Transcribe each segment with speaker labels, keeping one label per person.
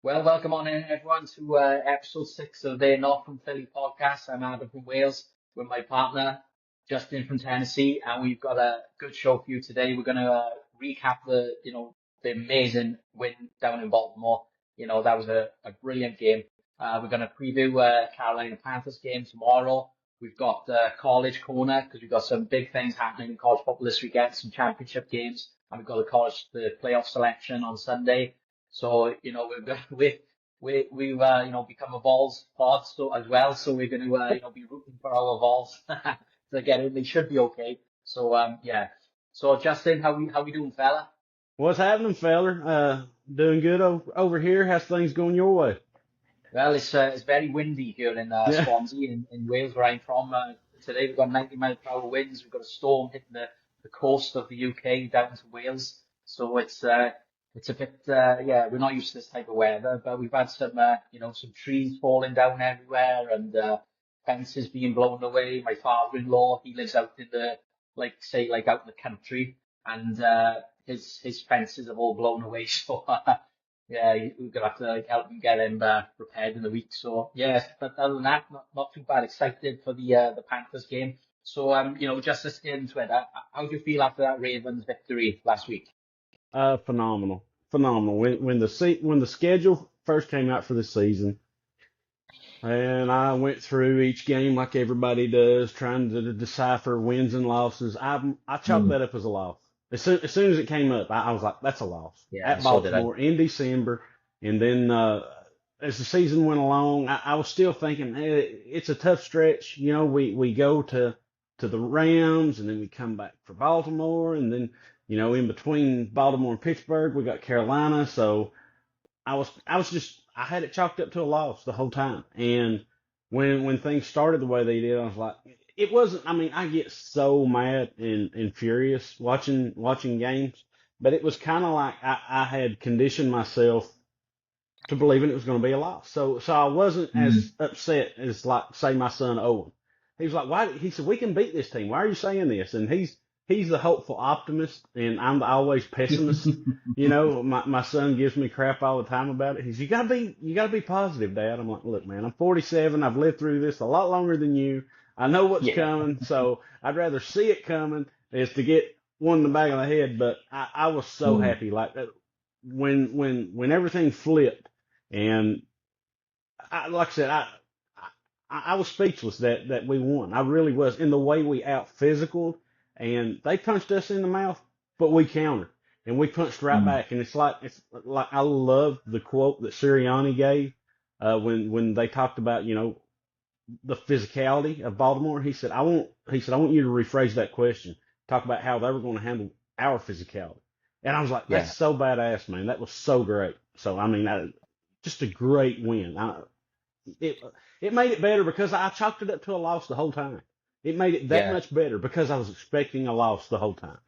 Speaker 1: Well, welcome on in, everyone, to episode 6 of the North from Philly podcast. I'm Adam from Wales with my partner, Justin from Tennessee, and we've got a good show for you today. We're going to recap the amazing win down in Baltimore. That was a brilliant game. We're going to preview Carolina Panthers game tomorrow. We've got college corner because we've got some big things happening in college football this weekend, some championship games, and we've got the playoff selection on Sunday. So, we've become a Vols pod so as well. So we're going to be rooting for our Vols to get in. They should be okay. So yeah. So Justin, how we doing, fella?
Speaker 2: What's happening, feller? Doing good over here. How's things going your way?
Speaker 1: Well, it's very windy here in
Speaker 2: Yeah.
Speaker 1: Swansea in Wales where I'm from. Today we've got 90-mile-per-hour winds. We've got a storm hitting the coast of the UK down to Wales. So it's a bit yeah, we're not used to this type of weather, but we've had some trees falling down everywhere and fences being blown away. My father-in-law, he lives out in the like out in the country, and his fences have all blown away. So yeah, we're gonna have to help him get him repaired in the week. So yeah, but other than that, not too bad. Excited for the Panthers game. So just to get into it, how do you feel after that Ravens victory last week?
Speaker 2: Phenomenal, phenomenal. When the schedule first came out for the season, and I went through each game like everybody does, trying to decipher wins and losses. I chalked
Speaker 1: Mm.
Speaker 2: that up as a loss. As soon as it came up, I was like, that's a loss
Speaker 1: Yeah,
Speaker 2: at
Speaker 1: so did I.
Speaker 2: Baltimore in December. And then as the season went along, I was still thinking, hey, it's a tough stretch. We go to the Rams, and then we come back for Baltimore, and then in between Baltimore and Pittsburgh, we got Carolina. So I had it chalked up to a loss the whole time. And when things started the way they did, I was like, it wasn't. I mean, I get so mad and furious watching games, but it was kind of like I had conditioned myself to believing it was going to be a loss. So I wasn't
Speaker 1: Mm.
Speaker 2: as upset as, like, say, my son Owen. He was like, why? He said, we can beat this team. Why are you saying this? And he's the hopeful optimist, and I'm the always pessimist. My son gives me crap all the time about it. He's, you gotta be positive, Dad. I'm like, look, man, I'm 47. I've lived through this a lot longer than you. I know what's
Speaker 1: Yeah.
Speaker 2: coming, so I'd rather see it coming as to get one in the back of the head. But I was so
Speaker 1: Mm.
Speaker 2: happy, like, when everything flipped, and like I said, I was speechless that we won. I really was, in the way we out physical, and they punched us in the mouth, but we countered, and we punched right
Speaker 1: Mm.
Speaker 2: back. And it's like I love the quote that Sirianni gave when they talked about the physicality of Baltimore. He said, I want you to rephrase that question. Talk about how they were going to handle our physicality. And I was like, that's
Speaker 1: Yeah.
Speaker 2: so badass, man. That was so great. So I mean, just a great win. It it made it better because I chalked it up to a loss the whole time. It made it that
Speaker 1: Yeah.
Speaker 2: much better because I was expecting a loss the whole time.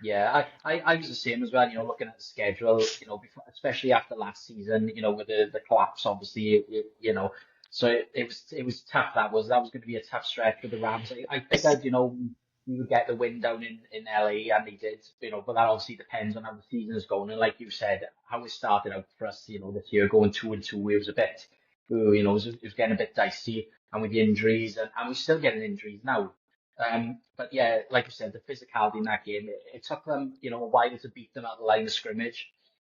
Speaker 1: Yeah, I was the same as well, looking at the schedule, before, especially after last season, with the collapse, obviously, so it was tough. That was going to be a tough stretch with the Rams. I figured, we would get the win down in LA, and they did, but that obviously depends on how the season is going. And like you said, how it started out for us, this year, going 2-2, it was a bit, it was getting a bit dicey, and with the injuries, and we're still getting injuries now. But yeah, like you said, the physicality in that game, it took them, a while to beat them at the line of scrimmage.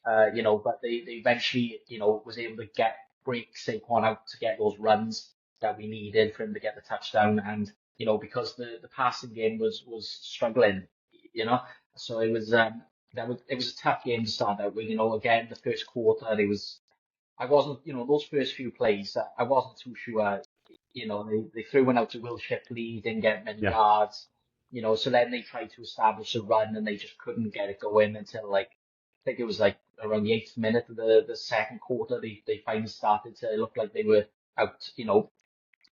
Speaker 1: But they eventually, was able to break Saquon out to get those runs that we needed for him to get the touchdown. And, because the passing game was struggling, you know, so it was a tough game to start out with, again, the first quarter, I wasn't, those first few plays, I wasn't too sure. They threw one out to Will Shipley, didn't get many
Speaker 2: Yeah.
Speaker 1: yards. So then they tried to establish a run and they just couldn't get it going until I think it was like around the 8th minute of the second quarter. They finally started to look like they were out,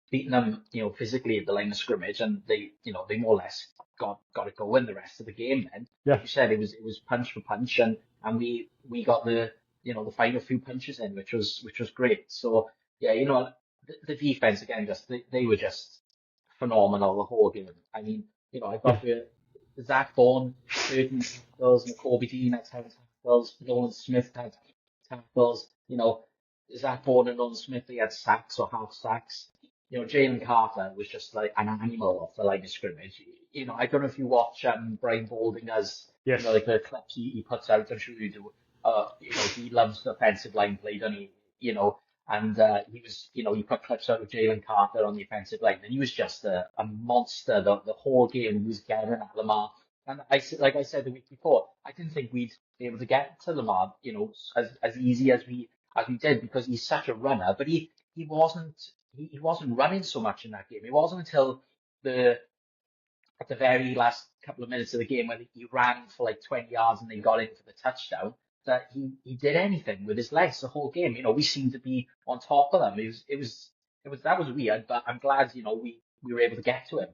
Speaker 1: beating them, physically at the line of scrimmage, and they more or less got it going the rest of the game. Then, like
Speaker 2: Yeah.
Speaker 1: you said, it was punch for punch, and we got the final few punches in, which was great. So yeah, the defense again, just they were just phenomenal the whole game. I mean, I
Speaker 2: Yeah.
Speaker 1: got the Zach Bourne 13 tackles, and Kobe Dean had 10 tackles, Nolan Smith had tackles. Zach Bourne and Norton Smith, they had sacks or half sacks. Jalen Carter was just like an animal off the line of scrimmage. I don't know if you watch Brian Baldinger's,
Speaker 2: Yes.
Speaker 1: like the clips he puts out. I'm sure you do. He loves the offensive line play, doesn't he? And he was, he put clips out of Jalen Carter on the offensive line, and he was just a monster the whole game. He was getting at Lamar. And like I said the week before, I didn't think we'd be able to get to Lamar, as easy as we did because he's such a runner. But he wasn't he wasn't running so much in that game. It wasn't until the at the very last couple of minutes of the game when he ran for like 20 yards and they got in for the touchdown that he did anything with his legs the whole game. We seemed to be on top of them. It was that was weird, but I'm glad we were able to get to him.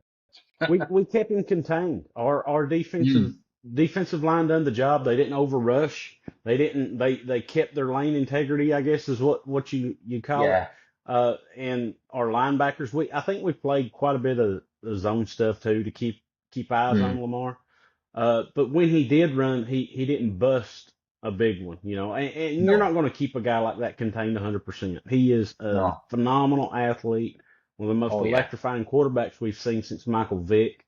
Speaker 2: We kept him contained. Our defensive
Speaker 1: Mm.
Speaker 2: defensive line done the job. They didn't overrush. They kept their lane integrity, I guess is what you call it.
Speaker 1: Yeah.
Speaker 2: And our linebackers, I think we played quite a bit of the zone stuff too to keep eyes on
Speaker 1: Mm.
Speaker 2: Lamar. But when he did run, he didn't bust a big one, and you're not
Speaker 1: No.
Speaker 2: going to keep a guy like that contained 100%. He is a
Speaker 1: No.
Speaker 2: phenomenal athlete, one of the most
Speaker 1: Oh yeah.
Speaker 2: electrifying quarterbacks we've seen since Michael Vick.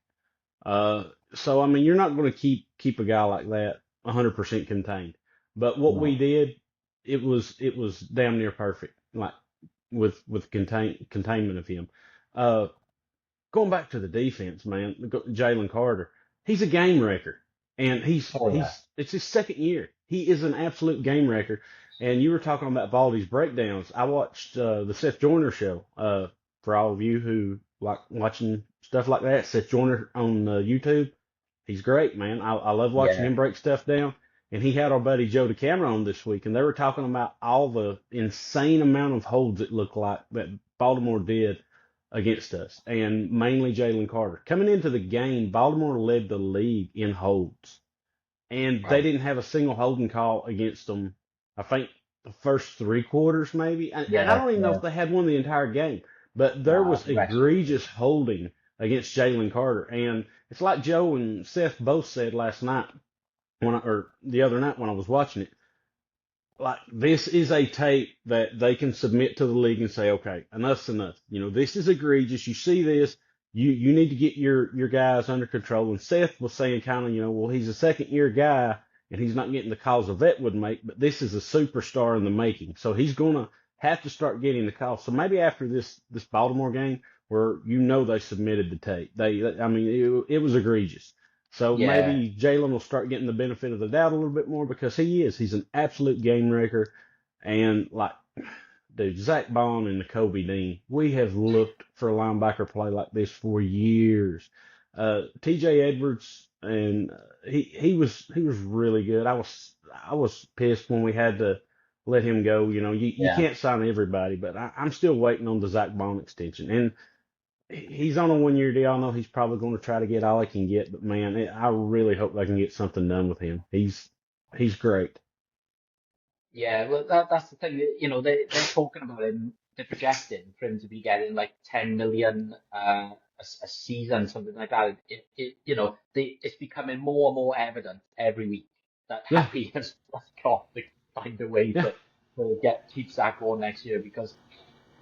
Speaker 2: So I mean, you're not going to keep a guy like that 100% contained. But what we
Speaker 1: No.
Speaker 2: did, it was damn near perfect, like with containment of him. Uh, Going back to the defense, man, Jalen Carter, he's a game wrecker, and
Speaker 1: Oh yeah.
Speaker 2: it's his second year. He is an absolute game wrecker. And you were talking about Baldy's breakdowns. I watched the Seth Joyner show. For all of you who like watching stuff like that, Seth Joyner on YouTube, he's great, man. I love watching
Speaker 1: Yeah.
Speaker 2: him break stuff down. And he had our buddy Joe DeCamera on this week, and they were talking about all the insane amount of holds it looked like that Baltimore did against us, and mainly Jalen Carter. Coming into the game, Baltimore led the league in holds, and they
Speaker 1: Wow.
Speaker 2: didn't have a single holding call against them. I think the first 3 quarters, maybe, and I
Speaker 1: Yeah.
Speaker 2: don't even know
Speaker 1: Yeah.
Speaker 2: if they had one the entire game, but there
Speaker 1: Nah,
Speaker 2: was
Speaker 1: the rest of it.
Speaker 2: egregious holding against Jalen Carter, and it's like Joe and Seth both said last night or the other night when I was watching it, like this is a tape that they can submit to the league and say, okay, enough's enough. This is egregious. You see this, you need to get your guys under control. And Seth was saying kind of, well, he's a second year guy and he's not getting the calls a vet would make, but this is a superstar in the making. So he's gonna have to start getting the calls. So maybe after this Baltimore game where they submitted the tape, I mean it was egregious. So
Speaker 1: Yeah.
Speaker 2: maybe Jalen will start getting the benefit of the doubt a little bit more because he's an absolute game wrecker. And like, dude, Zach Bond and Kobe Dean, we have looked for a linebacker play like this for years. TJ Edwards, and he was really good. I was pissed when we had to let him go. You
Speaker 1: Yeah.
Speaker 2: can't sign everybody, but I'm still waiting on the Zach Bond extension. And he's on a 1 year deal. I know he's probably going to try to get all he can get, but man, I really hope they can get something done with him. He's great.
Speaker 1: Yeah, well, that's the thing. They're talking about him. They're projecting for him to be getting like 10 million a season, something like that. It's becoming more and more evident every week that
Speaker 2: Yeah,
Speaker 1: Harry has got to find a way
Speaker 2: yeah,
Speaker 1: to keep Zach going next year because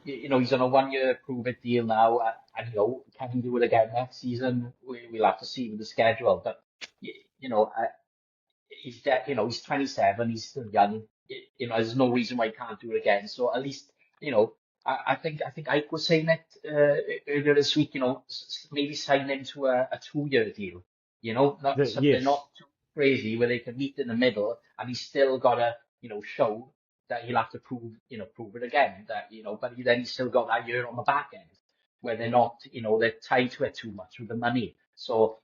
Speaker 1: he's on a 1 year prove it deal now, and can he do it again next season? We'll have to see with the schedule, but y- you know he's 27, he's still young. There's no reason why he can't do it again. So at least, I think Ike was saying it earlier this week. Maybe sign him to a 2 year deal. Not something
Speaker 2: yes,
Speaker 1: not too crazy where they can meet in the middle, and he's still got to, show that he'll have to prove it again. But then he's still got that year on the back end where they're not, they're tied to it too much with the money. So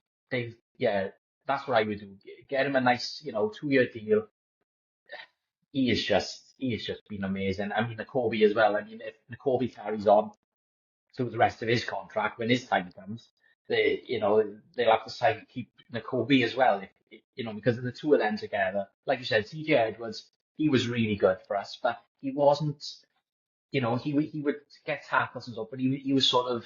Speaker 1: yeah, that's what I would do. Get him a nice, 2 year deal. He has just been amazing. I mean, Nakobe as well. I mean, if Nakobe carries on through the rest of his contract when his time comes, they'll have to sign keep Nakobe as well. Because of the two of them together. Like you said, TJ Edwards, he was really good for us, but he wasn't. He would get tackles and stuff, but he was sort of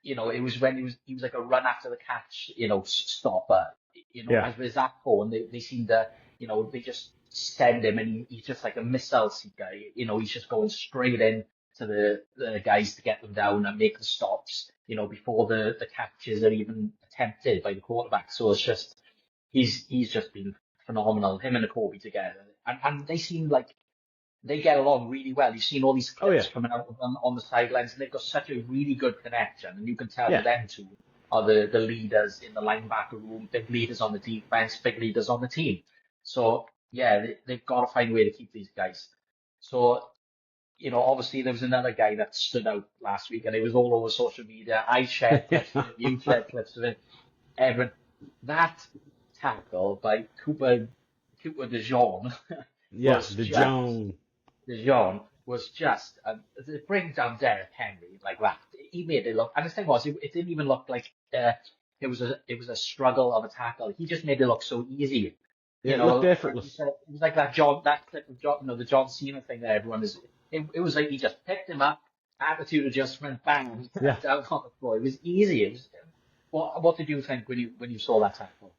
Speaker 1: it was when he was like a run after the catch, stopper.
Speaker 2: yeah,
Speaker 1: As with Zach Bourne, they seem to, they just send him, and he's just like a missile seeker. He's just going straight in to the guys to get them down and make the stops, before the catches are even attempted by the quarterback. So it's just he's just been phenomenal. Him and Kobe together, and they seem like they get along really well. You've seen all these
Speaker 2: Oh yeah,
Speaker 1: clips coming out of them on the sidelines, and they've got such a really good connection. And you can tell that
Speaker 2: yeah.
Speaker 1: them two are the leaders in the linebacker room, big leaders on the defense, big leaders on the team. So yeah, they've got to find a way to keep these guys. So obviously there was another guy that stood out last week, and it was all over social media. I shared clips of it, you shared clips of it, Evan. That tackle by Cooper DeJean
Speaker 2: Yeah,
Speaker 1: was
Speaker 2: the
Speaker 1: just
Speaker 2: Joan.
Speaker 1: DeJean was just to bring down Derrick Henry like that. He made it look, and the thing was, it didn't even look like it was a struggle of a tackle. He just made it look so easy.
Speaker 2: Yeah, it looked
Speaker 1: Like you
Speaker 2: effortless.
Speaker 1: said, it was like that clip of John, the John Cena thing that everyone is. It was like he just picked him up, attitude adjustment, bang,
Speaker 2: Yeah.
Speaker 1: down on the floor. It was easy. It was. What did you think when you saw that tackle?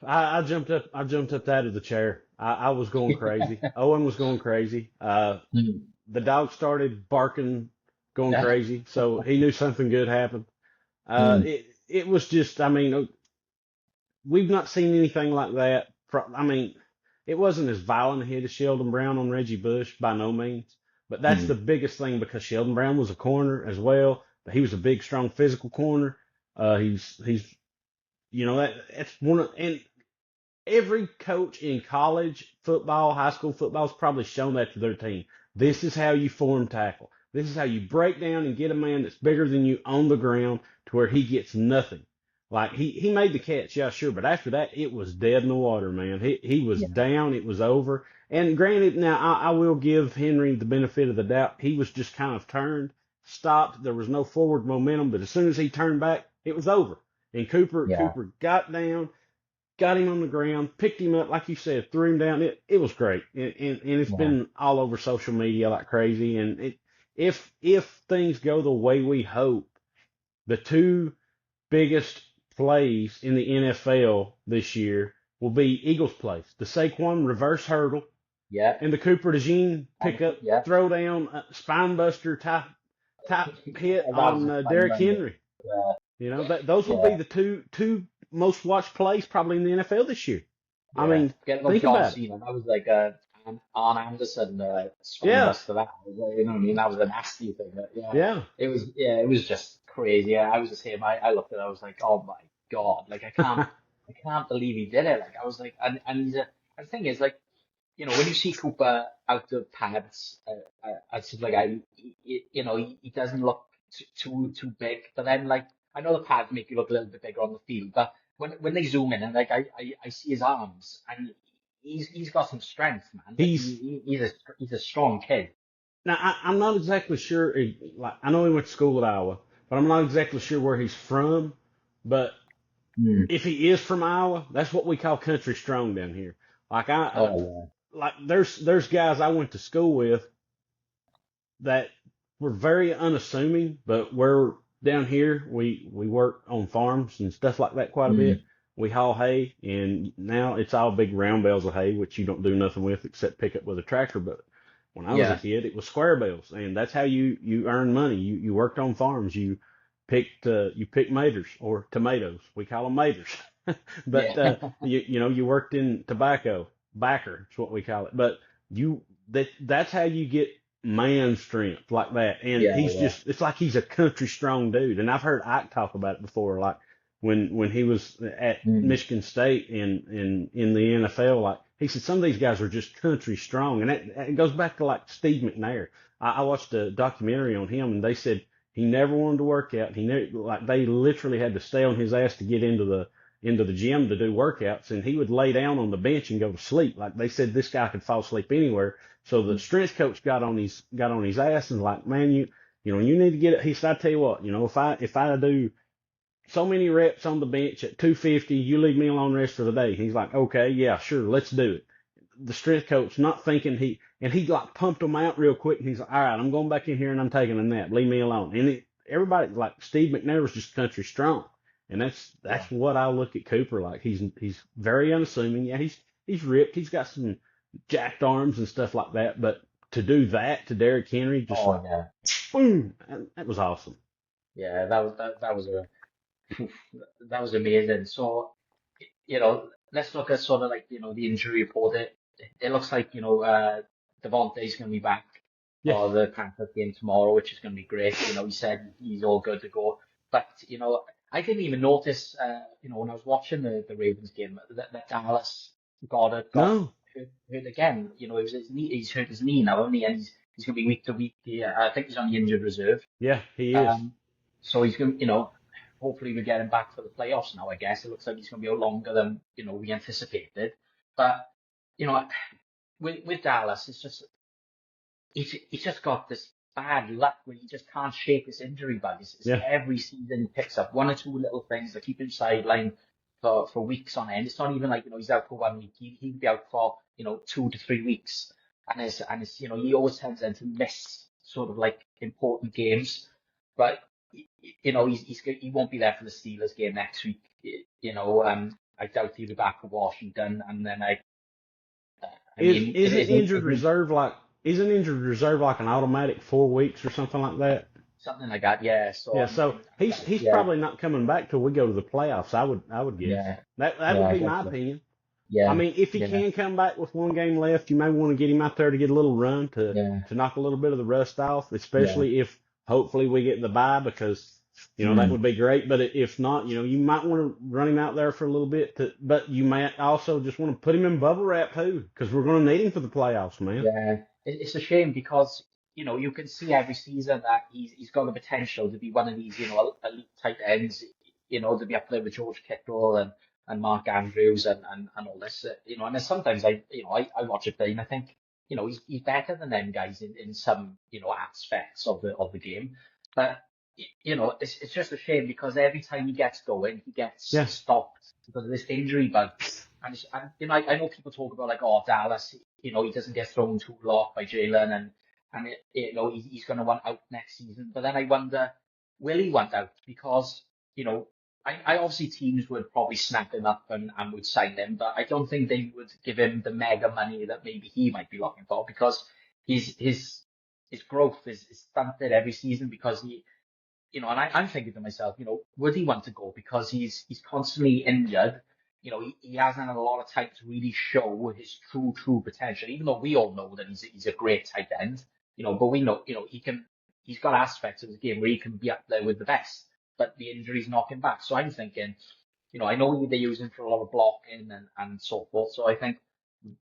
Speaker 2: I jumped up. I jumped up out of the chair. I was going crazy. Owen was going crazy.
Speaker 1: Hmm.
Speaker 2: The dog started barking, going
Speaker 1: Yeah.
Speaker 2: crazy. So he knew something good happened.
Speaker 1: Hmm.
Speaker 2: It was just. I mean, we've not seen anything like that. I mean, it wasn't as violent a hit as Sheldon Brown on Reggie Bush by no means. But that's
Speaker 1: Hmm.
Speaker 2: the biggest thing because Sheldon Brown was a corner as well. But he was a big, strong, physical corner. He's that's one of and every coach in college football, high school football has probably shown that to their team. This is how you form tackle. This is how you break down and get a man that's bigger than you on the ground to where he gets nothing. Like he made the catch, yeah, sure, but after that it was dead in the water, man. He was
Speaker 1: Yeah.
Speaker 2: down, it was over. And granted, now I will give Henry the benefit of the doubt. He was just kind of turned, stopped. There was no forward momentum, but as soon as he turned back, it was over. And
Speaker 1: Yeah.
Speaker 2: Cooper got down, got him on the ground, picked him up, like you said, threw him down. It was great, and it's
Speaker 1: Yeah.
Speaker 2: been all over social media like crazy. And if things go the way we hope, the two biggest plays in the NFL this year will be Eagles plays: the Saquon reverse hurdle
Speaker 1: Yeah.
Speaker 2: and the Cooper DeJean pick up,
Speaker 1: Yeah.
Speaker 2: throw down, spine buster type hit
Speaker 1: That was
Speaker 2: on
Speaker 1: a fun
Speaker 2: Derrick
Speaker 1: one.
Speaker 2: Henry.
Speaker 1: Yeah.
Speaker 2: That those will be
Speaker 1: Yeah.
Speaker 2: the two most watched plays probably in the NFL this year. I
Speaker 1: Yeah.
Speaker 2: mean,
Speaker 1: Forget about
Speaker 2: think
Speaker 1: John
Speaker 2: about it.
Speaker 1: Cena. That was like a Arn Anderson spine
Speaker 2: Yeah,
Speaker 1: buster. That was, you know what I mean? That was a nasty thing. But yeah.
Speaker 2: yeah.
Speaker 1: It was just crazy. Yeah, I was the same. I looked at it. I was like, oh my God! Like I can't believe he did it. Like I was like, and and the thing is, like, when you see Cooper out of pads, stuff like that, he doesn't look too big. But then, like, I know the pads make you look a little bit bigger on the field, but when they zoom in and like I see his arms and he's got some strength, man. Like
Speaker 2: He's
Speaker 1: he's a strong kid.
Speaker 2: now. I'm not exactly sure. Like I know he went to school at Iowa, but I'm not exactly sure where he's from. But
Speaker 1: Hmm.
Speaker 2: if he is from Iowa, that's what we call country strong down here. Like
Speaker 1: Oh
Speaker 2: like there's guys I went to school with that were very unassuming, but we're down here. We work on farms and stuff like that quite a
Speaker 1: yeah.
Speaker 2: bit. We haul hay, and now it's all big round bales of hay, which you don't do nothing with except pick up with a tractor. But when I was a
Speaker 1: Yeah.
Speaker 2: kid, it was square bales, and that's how you earn money. You worked on farms. You picked maters or tomatoes. We call them maters. But
Speaker 1: Yeah.
Speaker 2: you worked in tobacco, backer is what we call it. But that's how you get man strength like that. And
Speaker 1: Yeah.
Speaker 2: he's
Speaker 1: Yeah.
Speaker 2: just it's like he's a country strong dude. And I've heard Ike talk about it before, like when he was at
Speaker 1: Mm.
Speaker 2: Michigan State and in the NFL, like he said some of these guys are just country strong. And it goes back to like Steve McNair. I watched a documentary on him and they said he never wanted to work out. He never, like they literally had to stay on his ass to get into the gym to do workouts, and he would lay down on the bench and go to sleep. Like they said, this guy could fall asleep anywhere. So the strength coach got on his ass and like, man, you need to get it. He said, I tell you what, if I do so many reps on the bench at 250, you leave me alone the rest of the day. He's like, okay, yeah, sure, let's do it. The strength coach not thinking he like pumped him out real quick, and he's like, all right, I'm going back in here and I'm taking a nap. Leave me alone. And everybody like Steve McNair was just country strong, and
Speaker 1: Yeah.
Speaker 2: that's what I look at Cooper like. He's very unassuming. Yeah, he's ripped. He's got some jacked arms and stuff like that. But to do that to Derrick Henry, just
Speaker 1: Oh
Speaker 2: like
Speaker 1: yeah,
Speaker 2: boom, that was awesome.
Speaker 1: yeah. That was a that was amazing. So, let's look at sort of like the injury report. It looks like Devontae's going to be back
Speaker 2: Yeah,
Speaker 1: for the Panthers game tomorrow, which is going to be great. He said he's all good to go. But I didn't even notice. When I was watching the Ravens game, that Dallas got
Speaker 2: no,
Speaker 1: hurt again. It was his knee. He's hurt his knee now, only, and he's going to be week to week. Yeah, I think he's on the injured reserve.
Speaker 2: yeah, he is.
Speaker 1: Um, so he's going, hopefully we get him back for the playoffs now, I guess. It looks like he's going to be out longer than, we anticipated. But, you know, with Dallas, he's just got this bad luck where he just can't shake this injury bug. It's
Speaker 2: Yeah,
Speaker 1: every season he picks up one or two little things that keep him sidelined for weeks on end. It's not even like, he's out for 1 week. He'd be out for, 2 to 3 weeks. And he always tends then to miss sort of like important games. But, he won't be there for the Steelers game next week. I doubt he'll be back for Washington. And then I
Speaker 2: is
Speaker 1: mean,
Speaker 2: isn't injured reserve like isn't injured reserve like an automatic 4 weeks or something like that?
Speaker 1: something like that, yeah. So
Speaker 2: Yeah,
Speaker 1: I
Speaker 2: so
Speaker 1: mean,
Speaker 2: he's
Speaker 1: yeah,
Speaker 2: probably not coming back till we go to the playoffs. I would guess
Speaker 1: yeah,
Speaker 2: that
Speaker 1: yeah,
Speaker 2: would
Speaker 1: I
Speaker 2: be
Speaker 1: guess
Speaker 2: my
Speaker 1: so.
Speaker 2: opinion. I
Speaker 1: Yeah,
Speaker 2: mean, if he
Speaker 1: yeah,
Speaker 2: can come back with 1 game left, you may want to get him out there to get a little run
Speaker 1: yeah,
Speaker 2: to knock a little bit of the rust off,
Speaker 1: yeah.
Speaker 2: especially if hopefully we get the bye because that
Speaker 1: Mm.
Speaker 2: would be great. But if not, you might want to run him out there for a little bit. But you might also just want to put him in bubble wrap too because we're going to need him for the playoffs, man.
Speaker 1: Yeah, it's a shame because you can see every season that he's got the potential to be one of these elite tight ends. To be up there with George Kittle and Mark Andrews and all this. And then sometimes I watch it play and I think he's better than them guys in some aspects of the game, but it's just a shame because every time he gets going he gets
Speaker 2: Yeah,
Speaker 1: stopped because of this injury bug. And I know people talk about like, oh, Dallas, he doesn't get thrown too lot by Jalen and he's going to want out next season. But then I wonder, will he want out? Because, I obviously teams would probably snap him up and would sign him, but I don't think they would give him the mega money that maybe he might be looking for because his growth is stunted every season because and I'm thinking to myself, would he want to go because he's constantly injured? He hasn't had a lot of time to really show his true potential, even though we all know that he's a great tight end, but we know, he's got aspects of his game where he can be up there with the best, but the injuries knock him back. So I'm thinking, I know they use him for a lot of blocking and so forth. So I think,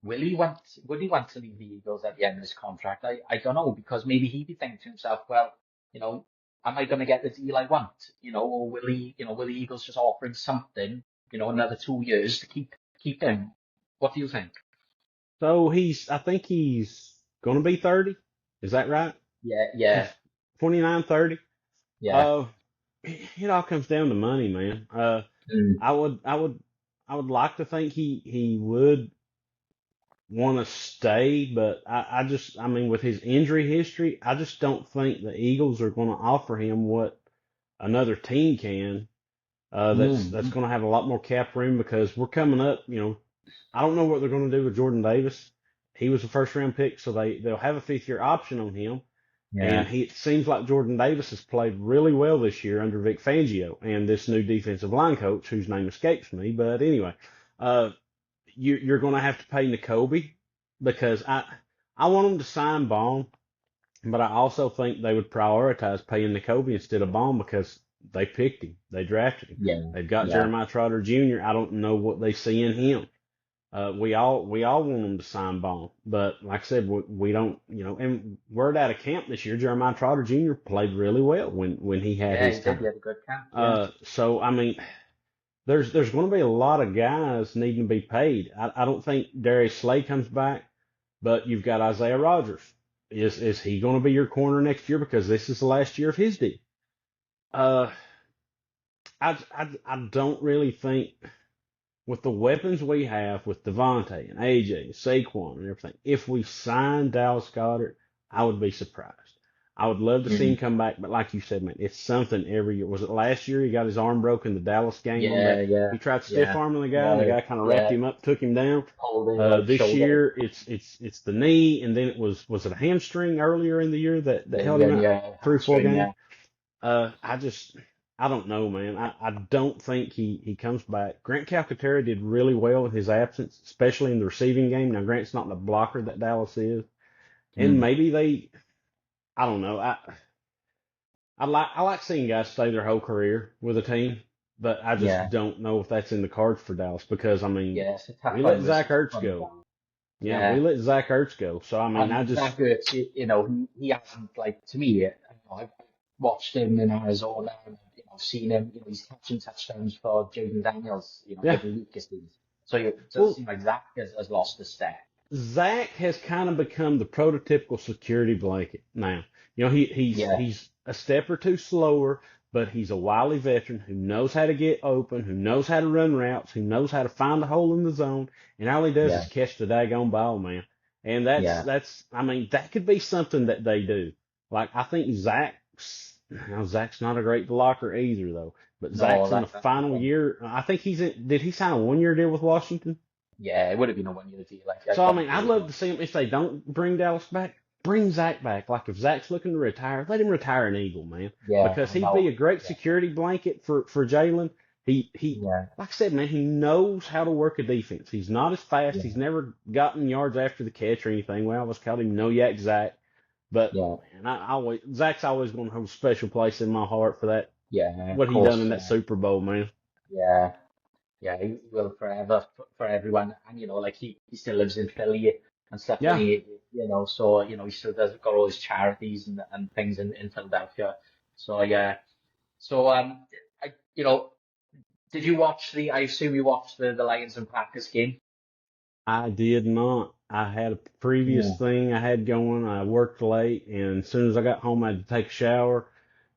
Speaker 1: would he want to leave the Eagles at the end of his contract? I don't know, because maybe he'd be thinking to himself, well, you know, am I going to get the deal I want? Or will the Eagles just offer him something, another 2 years to keep him? What do you think?
Speaker 2: so I think he's going to be 30. Is that right?
Speaker 1: Yeah, yeah,
Speaker 2: 29, 30.
Speaker 1: yeah.
Speaker 2: Uh, it all comes down to money, man.
Speaker 1: Mm,
Speaker 2: I would, I would, I would like to think he would want to stay, but I mean, with his injury history, I just don't think the Eagles are going to offer him what another team can. That's
Speaker 1: mm,
Speaker 2: going to have a lot more cap room because we're coming up. I don't know what they're going to do with Jordan Davis. He was a first round pick, so they'll have a 5th year option on him. And
Speaker 1: yeah,
Speaker 2: it seems like Jordan Davis has played really well this year under Vic Fangio and this new defensive line coach whose name escapes me. But anyway, uh, you're going to have to pay N'Kobe because I want them to sign Baum, but I also think they would prioritize paying N'Kobe instead of Baum because they picked him, they drafted him,
Speaker 1: yeah,
Speaker 2: they've got
Speaker 1: yeah,
Speaker 2: Jeremiah Trotter Jr. I don't know what they see in him. We all want them to sign Baum, but like I said, we don't, and word out of camp this year, Jeremiah Trotter Jr. played really well when he had
Speaker 1: yeah.
Speaker 2: his
Speaker 1: He did. He
Speaker 2: time.
Speaker 1: had a good camp. Yeah,
Speaker 2: So I mean, there's going to be a lot of guys needing to be paid. I don't think Darius Slay comes back, but you've got Isaiah Rodgers. Is he going to be your corner next year because this is the last year of his deal? Uh, I don't really think with the weapons we have with Devontae and AJ and Saquon and everything, if we sign Dallas Goddard, I would be surprised. I would love to see him
Speaker 1: Mm.
Speaker 2: come back, but like you said, man, it's something every year. Was it last year he got his arm broken in the Dallas game on
Speaker 1: Yeah,
Speaker 2: that?
Speaker 1: yeah,
Speaker 2: He tried stiff
Speaker 1: yeah,
Speaker 2: arming the guy, and the
Speaker 1: yeah,
Speaker 2: guy kind of wrapped
Speaker 1: yeah.
Speaker 2: him up, took him down.
Speaker 1: Pulled his like
Speaker 2: This
Speaker 1: shoulder.
Speaker 2: year it's the knee, and then it was it a hamstring earlier in the year that held him
Speaker 1: Then
Speaker 2: out
Speaker 1: yeah,
Speaker 2: 3 or 4
Speaker 1: hamstring.
Speaker 2: games.
Speaker 1: Yeah.
Speaker 2: I just I don't know, man. I don't think he comes back. Grant Calcaterra did really well with his absence, especially in the receiving game. Now Grant's not the blocker that Dallas is, and
Speaker 1: Mm.
Speaker 2: maybe they I don't know. I like seeing guys stay their whole career with a team, but I just
Speaker 1: Yeah,
Speaker 2: don't know if that's in the cards for Dallas because I mean
Speaker 1: yeah. It's a tough
Speaker 2: we let
Speaker 1: one. It's a
Speaker 2: Zach
Speaker 1: tough
Speaker 2: Ertz
Speaker 1: one.
Speaker 2: go. Yeah, we
Speaker 1: Yeah.
Speaker 2: let Zach Ertz go. So I mean I
Speaker 1: And
Speaker 2: just
Speaker 1: Zach Ertz, he hasn't like to me. I've watched him in Arizona, and seen him. He's catching touchdowns for Jaden Daniels,
Speaker 2: yeah.
Speaker 1: every week it seems. So it doesn't
Speaker 2: Well,
Speaker 1: seem like Zach has lost a step.
Speaker 2: Zach has kind of become the prototypical security blanket now.
Speaker 1: Yeah,
Speaker 2: He's a step or two slower, but he's a wily veteran who knows how to get open, who knows how to run routes, who knows how to find a hole in the zone, and all he does is
Speaker 1: yeah,
Speaker 2: catch the daggone ball, man. And
Speaker 1: yeah.
Speaker 2: that's I mean that could be something that they do. Like I think Zach's not a great blocker either though. But
Speaker 1: No,
Speaker 2: Zach's in the
Speaker 1: that's the
Speaker 2: final
Speaker 1: thing.
Speaker 2: year. I think he's in. Did he sign a 1 year deal with Washington?
Speaker 1: Yeah, it would have been a 1 year deal. Like I
Speaker 2: So I
Speaker 1: don't
Speaker 2: mean,
Speaker 1: think it
Speaker 2: I'd
Speaker 1: was
Speaker 2: love
Speaker 1: going.
Speaker 2: to see him if they don't bring Dallas back. Bring Zach back. Like if Zach's looking to retire, let him retire an Eagle, man,
Speaker 1: Yeah,
Speaker 2: because
Speaker 1: I
Speaker 2: he'd be
Speaker 1: know.
Speaker 2: a great
Speaker 1: Yeah,
Speaker 2: security blanket for Jalen. He
Speaker 1: yeah,
Speaker 2: like I said, man, he knows how to work a defense. He's not as fast. He's
Speaker 1: yeah,
Speaker 2: never gotten yards after the catch or anything. We always called him No Yak Zach, but
Speaker 1: yeah,
Speaker 2: man, Zach's always going to hold a special place in my heart for that
Speaker 1: yeah. Of
Speaker 2: what he done in
Speaker 1: course.
Speaker 2: that Super Bowl, man.
Speaker 1: Yeah. Yeah, he will forever for everyone. And like he still lives in Philly and stuff, and
Speaker 2: Yeah,
Speaker 1: so he still does got all his charities and things in Philadelphia. So yeah. So I did you watch I assume you watched the Lions and Packers game?
Speaker 2: I did not. I had a previous
Speaker 1: Yeah.
Speaker 2: thing I had going. I worked late, and as soon as I got home, I had to take a shower,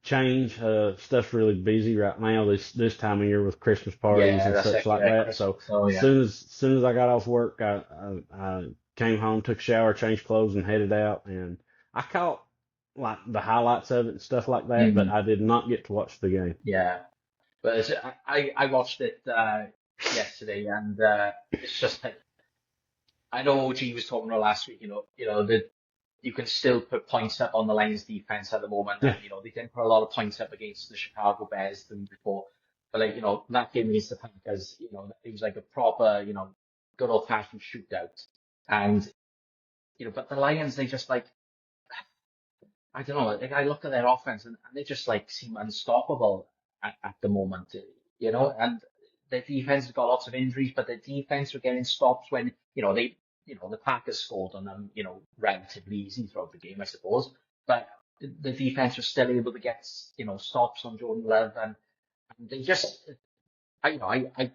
Speaker 2: change. Stuff's really busy right now this time of year with Christmas parties
Speaker 1: Yeah,
Speaker 2: and
Speaker 1: that's
Speaker 2: such
Speaker 1: it.
Speaker 2: like
Speaker 1: Yeah,
Speaker 2: that. So
Speaker 1: Christmas. Oh
Speaker 2: as
Speaker 1: yeah.
Speaker 2: soon as I got off work, I came home, took a shower, changed clothes, and headed out. And I caught like the highlights of it and stuff like that, but
Speaker 1: Hmm.
Speaker 2: I did not get to watch the game.
Speaker 1: Yeah. But I watched it yesterday, and it's just like I know OG was talking about last week. That you can still put points up on the Lions defense at the moment,
Speaker 2: Yeah,
Speaker 1: and they didn't put a lot of points up against the Chicago Bears the week before. But like that game against the Packers, it was like a proper good old fashioned shootout, and but the Lions they just like I don't know. Like I look at their offense and they just like seem unstoppable at the moment, and their defense has got lots of injuries, but their defense were getting stops when, the Packers scored on them, relatively easy throughout the game, I suppose. But the defense was still able to get, stops on Jordan Love and they just, I'm not I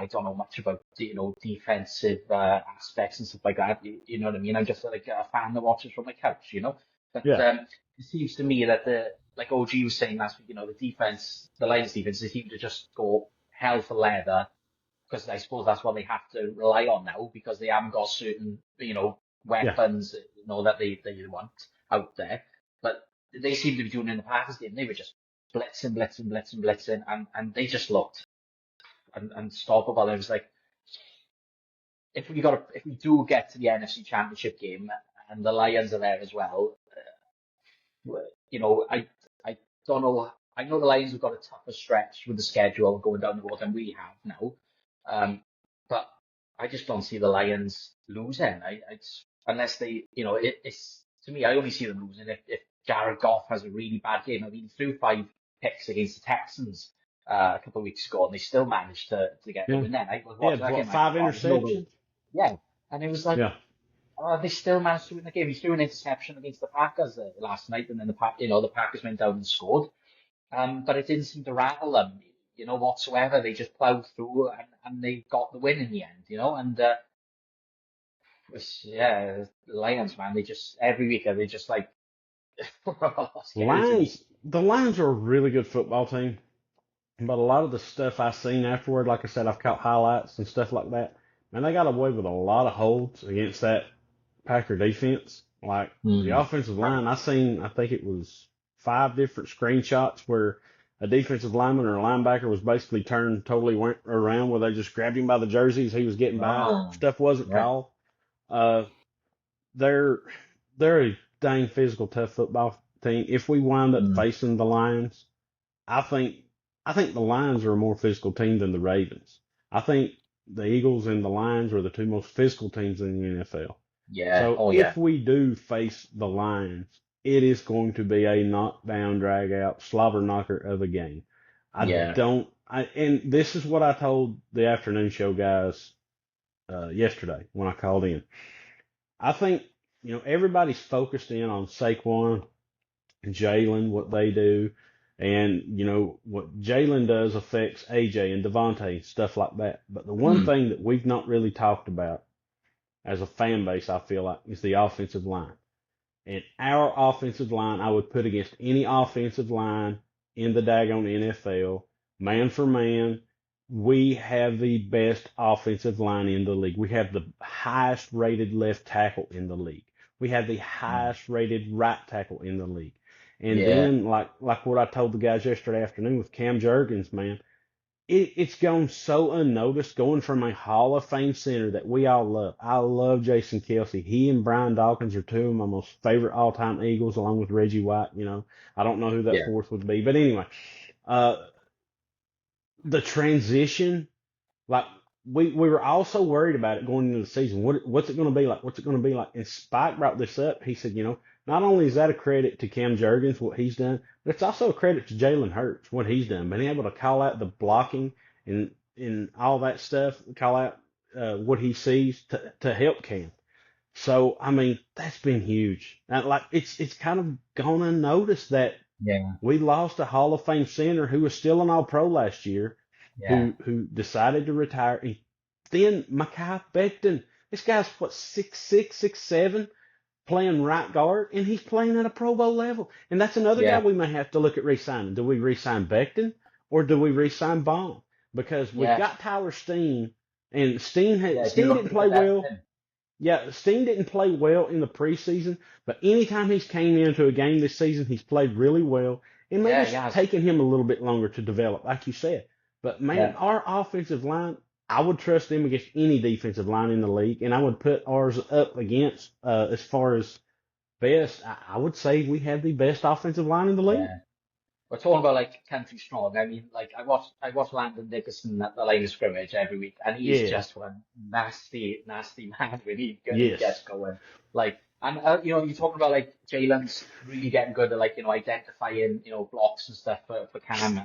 Speaker 1: don't know much about, defensive, aspects and stuff like that. You know what I mean? I'm just like a fan that watches from my couch. But,
Speaker 2: yeah,
Speaker 1: it seems to me that like OG was saying last week, the Lions defense, they seem to just go hell for leather because I suppose that's what they have to rely on now because they haven't got certain,
Speaker 2: yeah.
Speaker 1: weapons, that they want out there. But they seem to be doing in the Packers game. They were just blitzing, blitzing, blitzing, blitzing, and they just looked unstoppable. It was like if we do get to the NFC Championship game and the Lions are there as well, I don't know. I know the Lions have got a tougher stretch with the schedule going down the road than we have now, but I just don't see the Lions losing. Unless they, it's to me. I only see them losing if Jared Goff has a really bad game. I mean, he threw 5 picks against the Texans a couple of weeks ago, and they still managed to get the
Speaker 2: Yeah.
Speaker 1: win. Then I was
Speaker 2: He
Speaker 1: watching
Speaker 2: had
Speaker 1: that
Speaker 2: what
Speaker 1: game. I thought,
Speaker 2: 5
Speaker 1: oh, there's no way.
Speaker 2: interceptions?
Speaker 1: Yeah, and it was like.
Speaker 2: Yeah,
Speaker 1: They still managed to win the game. He threw an interception against the Packers last night, and then the Packers went down and scored. But it didn't seem to rattle them, whatsoever. They just ploughed through and they got the win in the end, And yeah, the Lions, man, they just every week they just like scary to me.
Speaker 2: The Lions are a really good football team. But a lot of the stuff I seen afterward, like I said, I've caught highlights and stuff like that. Man, they got away with a lot of holds against that Packer defense. Like the
Speaker 1: Mm.
Speaker 2: offensive line, I think it was 5 different screenshots where a defensive lineman or a linebacker was basically turned totally went around where they just grabbed him by the jerseys. He was getting by.
Speaker 1: Oh,
Speaker 2: Stuff wasn't
Speaker 1: yeah.
Speaker 2: called. Uh, they're they're a dang physical, tough football team. If we wind up
Speaker 1: Mm.
Speaker 2: facing the Lions, I think I think the Lions are a more physical team than the Ravens. I think the Eagles and the Lions are the two most physical teams in the NFL.
Speaker 1: Yeah.
Speaker 2: So
Speaker 1: Oh, yeah.
Speaker 2: if we do face the Lions, it is going to be a knockdown, drag out, slobber knocker of a game.
Speaker 1: Yeah.
Speaker 2: And this is what I told the afternoon show guys yesterday when I called in. I think, everybody's focused in on Saquon, Jalen, what they do, and, what Jalen does affects AJ and Devontae, stuff like that. But the one
Speaker 1: Mm.
Speaker 2: thing that we've not really talked about as a fan base, I feel like, is the offensive line. And our offensive line, I would put against any offensive line in the daggone NFL, man for man. We have the best offensive line in the league. We have the highest rated left tackle in the league. We have the
Speaker 1: Mm.
Speaker 2: highest rated right tackle in the league. And
Speaker 1: Yeah.
Speaker 2: then, like what I told the guys yesterday afternoon with Cam Jurgens, man, it's gone so unnoticed going from a Hall of Fame center that we all love. I love Jason Kelsey. He and Brian Dawkins are two of my most favorite all time Eagles, along with Reggie White. I don't know who that
Speaker 1: Yeah.
Speaker 2: fourth would be, but anyway, uh, the transition, like we were also worried about it going into the season. What's it going to be like? What's it going to be like? And Spike brought this up. He said, not only is that a credit to Cam Jurgens what he's done, but it's also a credit to Jalen Hurts what he's done, being able to call out the blocking and all that stuff, call out what he sees to help Cam. So I mean that's been huge. And like it's kind of gone unnoticed that
Speaker 1: Yeah.
Speaker 2: we lost a Hall of Fame center who was still an All Pro last year,
Speaker 1: Yeah.
Speaker 2: who decided to retire. And then Mekhi Becton, this guy's what 6'6", 6'7", playing right guard, and he's playing at a Pro Bowl level. And that's another guy
Speaker 1: Yeah.
Speaker 2: we may have to look at re-signing. Do we re-sign Becton or do we re-sign Baum? Because we've
Speaker 1: Yeah.
Speaker 2: got Tyler Steen, and Steen
Speaker 1: Yeah. Do you
Speaker 2: Steen
Speaker 1: look
Speaker 2: didn't
Speaker 1: at the
Speaker 2: play
Speaker 1: depth
Speaker 2: well.
Speaker 1: then?
Speaker 2: Yeah, Steen didn't play well in the preseason, but anytime he's came into a game this season, he's played really well. And maybe
Speaker 1: Yeah.
Speaker 2: it's
Speaker 1: Yeah.
Speaker 2: taken him a little bit longer to develop, like you said. But man,
Speaker 1: Yeah.
Speaker 2: our offensive line, I would trust them against any defensive line in the league, and I would put ours up against, as far as best, I would say we have the best offensive line in the league.
Speaker 1: Yeah. We're talking about like country strong. I mean, like I watch Landon Dickerson at the line of scrimmage every week, and he's
Speaker 2: Yeah.
Speaker 1: just one nasty, nasty man when he gets
Speaker 2: Yes.
Speaker 1: going. Like, and you're talking about like Jalen's really getting good at like identifying blocks and stuff for Cam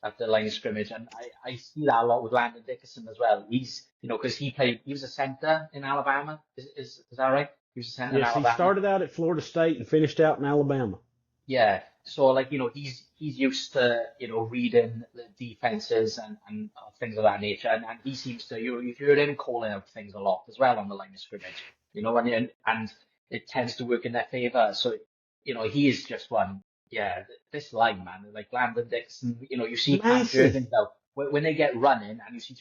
Speaker 1: at the line of scrimmage, and I see that a lot with Landon Dickerson as well. He's because he was a center in Alabama. Is that right? He was a center in
Speaker 2: Yes, he
Speaker 1: Alabama.
Speaker 2: started out at Florida State and finished out in Alabama.
Speaker 1: Yeah. So like, he's used to, reading the defenses and things of that nature. And he seems to, you've heard him calling out things a lot as well on the line of scrimmage, and it tends to work in their favor. So, he is just one, yeah, this line, man, like Landon Dixon, you see Cam
Speaker 2: Massive.
Speaker 1: Jurgens though, when they get running and you see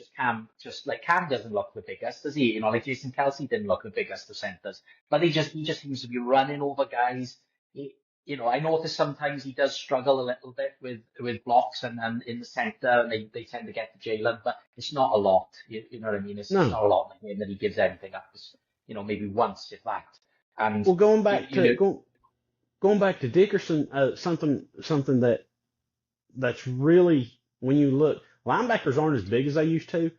Speaker 1: just like Cam doesn't look the biggest, does he? Like Jason Kelsey didn't look the biggest of centers, but he just seems to be running over guys. I notice sometimes he does struggle a little bit with blocks and in the center, and they tend to get to Jalen, but it's not a lot. You know what I mean? It's
Speaker 2: No.
Speaker 1: not a lot in the game that he gives anything up. It's, maybe once, if that. And
Speaker 2: Well, going
Speaker 1: you,
Speaker 2: back
Speaker 1: you
Speaker 2: to
Speaker 1: know,
Speaker 2: going going back to Dickerson, something that's really when you look, linebackers aren't as big as they used to.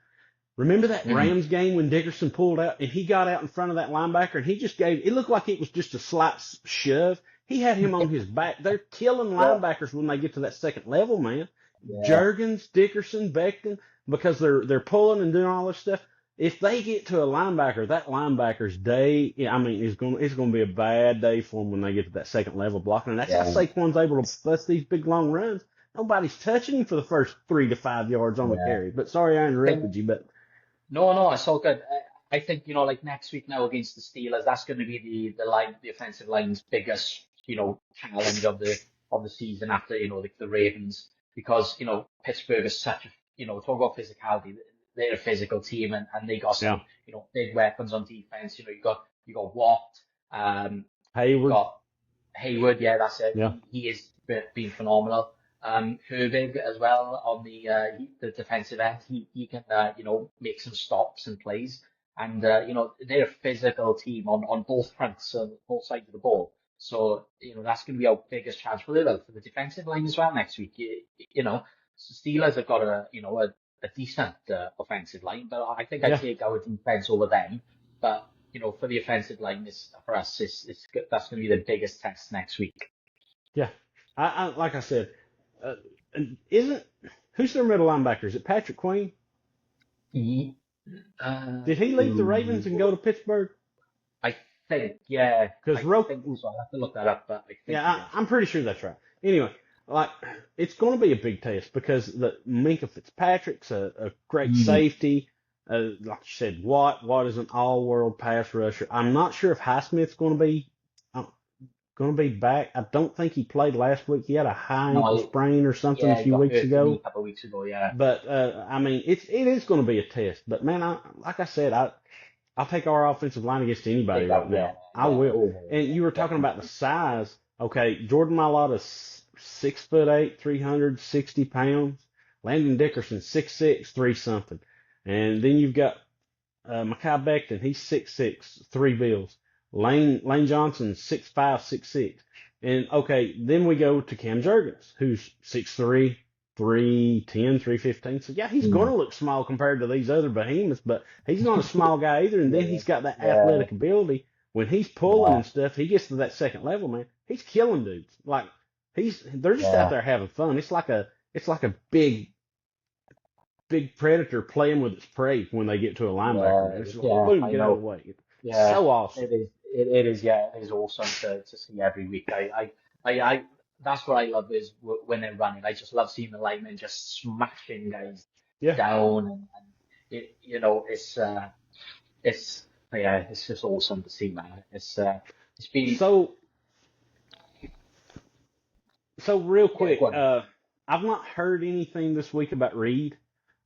Speaker 2: Remember that
Speaker 1: mhm.
Speaker 2: Rams game when Dickerson pulled out and he got out in front of that linebacker and he just gave, it looked like it was just a slight shove. He had him on his back. They're killing
Speaker 1: Yeah,
Speaker 2: linebackers when they get to that second level, man.
Speaker 1: yeah,
Speaker 2: Jurgens, Dickerson, Becton, because they're pulling and doing all this stuff. If they get to a linebacker, that linebacker's day, I mean, it's gonna be a bad day for them when they get to that second level blocking. And that's how
Speaker 1: yeah,
Speaker 2: Saquon's able to bust these big long runs. Nobody's touching him for the first 3 to 5 yards on the
Speaker 1: yeah.
Speaker 2: carry. But sorry I
Speaker 1: I think
Speaker 2: interrupted you, but
Speaker 1: no, it's all good. I think like next week now against the Steelers, that's going to be the offensive line's biggest challenge of the season after the Ravens, because Pittsburgh is such a talk about physicality. They're a physical team, and they got
Speaker 2: yeah.
Speaker 1: some big weapons on defense. You got Watt. You've
Speaker 2: Hayward.
Speaker 1: got Hayward, yeah, that's it.
Speaker 2: Yeah.
Speaker 1: He is been phenomenal. Herbig as well on the defensive end. He can make some stops and plays, and they're a physical team on both fronts, both sides of the ball. So that's going to be our biggest chance for the defensive line as well next week. Steelers have got a decent offensive line, but I think I
Speaker 2: Yeah.
Speaker 1: take our defense over them. But for the offensive line, for us, that's going to be the biggest test next week.
Speaker 2: Yeah. I like I said, uh, isn't who's their middle linebacker? Is it Patrick Queen?
Speaker 1: Ye-
Speaker 2: Did he leave the Ravens and go to Pittsburgh?
Speaker 1: I think, yeah,
Speaker 2: Because
Speaker 1: I think so. I'll have to look that up, but I think
Speaker 2: yeah, I'm pretty sure that's right. Anyway, like it's going to be a big test because the Minka Fitzpatrick's a great safety. Like you said, Watt is an all-world pass rusher. I'm not sure if Highsmith's going to be back. I don't think he played last week. He had a high ankle sprain or something
Speaker 1: yeah,
Speaker 2: a
Speaker 1: he
Speaker 2: few
Speaker 1: got
Speaker 2: weeks
Speaker 1: hurt
Speaker 2: ago.
Speaker 1: a couple of weeks ago, yeah.
Speaker 2: But I mean, it is going to be a test. But man, like I said, I'll take our offensive line against anybody right now.
Speaker 1: Yeah,
Speaker 2: I will. And you were talking about the size. Okay, Jordan Mailata's 6'8", 360 pounds. Landon Dickerson 6'6", 3-something. And then you've got Mekhi Becton. He's 6'6", 3 bills. Lane Johnson 6'5", 6'6". And okay, then we go to Cam Jurgens, who's 6'3", 310, 315. So yeah, he's going to look small compared to these other behemoths, but he's not a small guy either. And then he's got that athletic ability. When he's pulling and stuff, he gets to that second level, man. He's killing dudes. Like they're just out there having fun. It's like a big predator playing with its prey when they get to a linebacker. It's like, boom, get out of the way.
Speaker 1: Yeah,
Speaker 2: so awesome.
Speaker 1: It is. It is. Yeah, it is awesome to see every week. I that's what I love is when they're running. I just love seeing the linemen just smashing guys down, and it's just awesome to see, man. It's been
Speaker 2: so real quick.
Speaker 1: Yeah,
Speaker 2: I've not heard anything this week about Reed.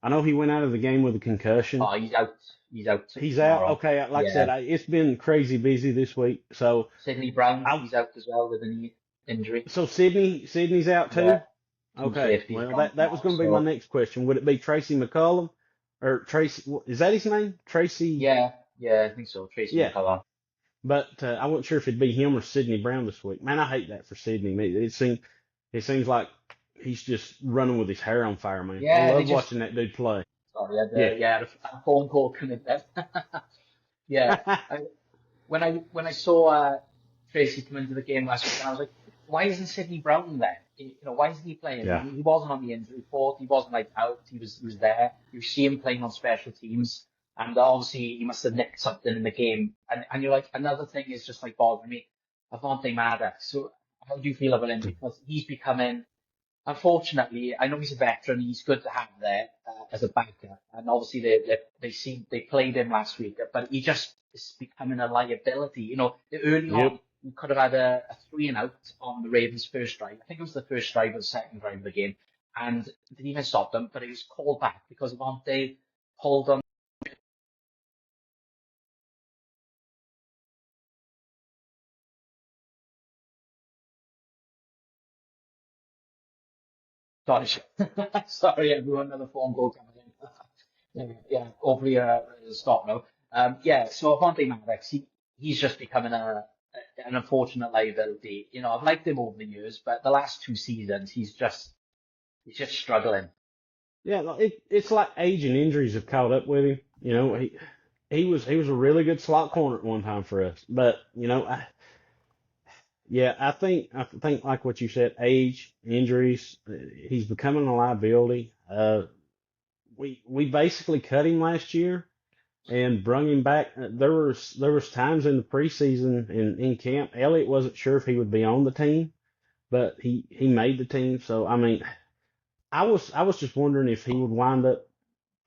Speaker 2: I know he went out of the game with a concussion.
Speaker 1: Oh, he's out. He's out.
Speaker 2: He's out. Okay, like I said, it's been crazy busy this week. So
Speaker 1: Sidney Brown, he's out as well with a knee injury.
Speaker 2: So Sydney's out too.
Speaker 1: Yeah.
Speaker 2: Okay. Well, that was going to be my next question. Would it be Tracy McCullum or Tracy? Is that his name? Tracy.
Speaker 1: Yeah, I think so. Tracy McCullum.
Speaker 2: But I wasn't sure if it'd be him or Sidney Brown this week. Man, I hate that for Sidney. It seems like he's just running with his hair on fire, man.
Speaker 1: Yeah,
Speaker 2: I love watching that dude play.
Speaker 1: Sorry, I had a phone call coming there. Yeah, when I saw Tracy come into the game last week, I was like, why isn't Sidney Brown there? Why isn't he playing?
Speaker 2: Yeah.
Speaker 1: He wasn't on the injury report. He wasn't out. He was there. You see him playing on special teams, and obviously he must have nicked something in the game. And you're like, another thing is just like bothering me. Avante Maddox. So how do you feel about him? Because he's becoming, unfortunately, I know he's a veteran. He's good to have there as a banker, and obviously they played him last week, but he just is becoming a liability. Early on, we could have had a 3-and-out on the Ravens' first drive. I think it was the first drive or the second drive of the game, and didn't even stop them. But it was called back because Avante pulled on. Sorry, everyone. Another phone call coming in. Yeah, hopefully it'll stop now. So Avante Maddox, he's just becoming an unfortunate liability. I've liked him over the years, but the last 2 seasons he's just struggling.
Speaker 2: Yeah, it's like age and injuries have caught up with him. He was a really good slot corner at one time for us, but I think like what you said, age, injuries, he's becoming a liability. We basically cut him last year and brung him back. There was times in the preseason in camp, Elliott wasn't sure if he would be on the team, but he made the team. So I mean, I was just wondering if he would wind up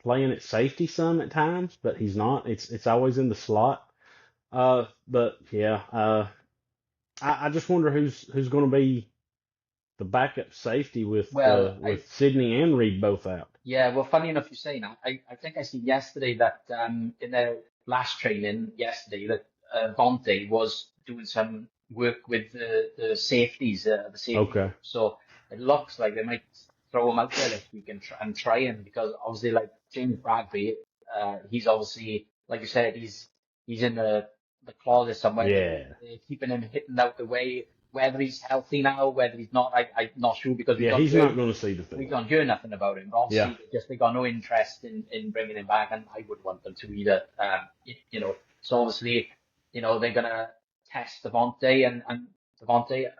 Speaker 2: playing at safety some at times, but he's not. It's always in the slot. But yeah, I just wonder who's going to be the backup safety with Sidney and Reed both out.
Speaker 1: Yeah, well, funny enough you say that. I think I seen yesterday that in their last training yesterday that Vontae was doing some work with the safeties, the safety
Speaker 2: Okay.
Speaker 1: group. So it looks like they might throw him out there this week and try him because obviously like James Bradbury, he's obviously like you said, he's in the closet somewhere.
Speaker 2: Yeah.
Speaker 1: They're keeping him hitting out the way. Whether he's healthy now, whether he's not, I'm not sure because
Speaker 2: Yeah, he's not going to see the
Speaker 1: we
Speaker 2: field.
Speaker 1: don't hear nothing about him. But
Speaker 2: Yeah.
Speaker 1: obviously, they got no interest in bringing him back, and I wouldn't want them to either. So obviously, they're gonna test Devontae and Devontae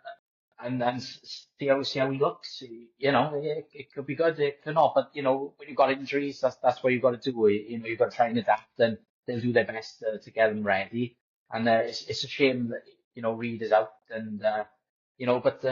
Speaker 1: and see how he looks. It could be good, it could not. But when you've got injuries, that's what you've got to do. You've got to try and adapt, and they'll do their best to get them ready. And it's a shame that Reed is out, and but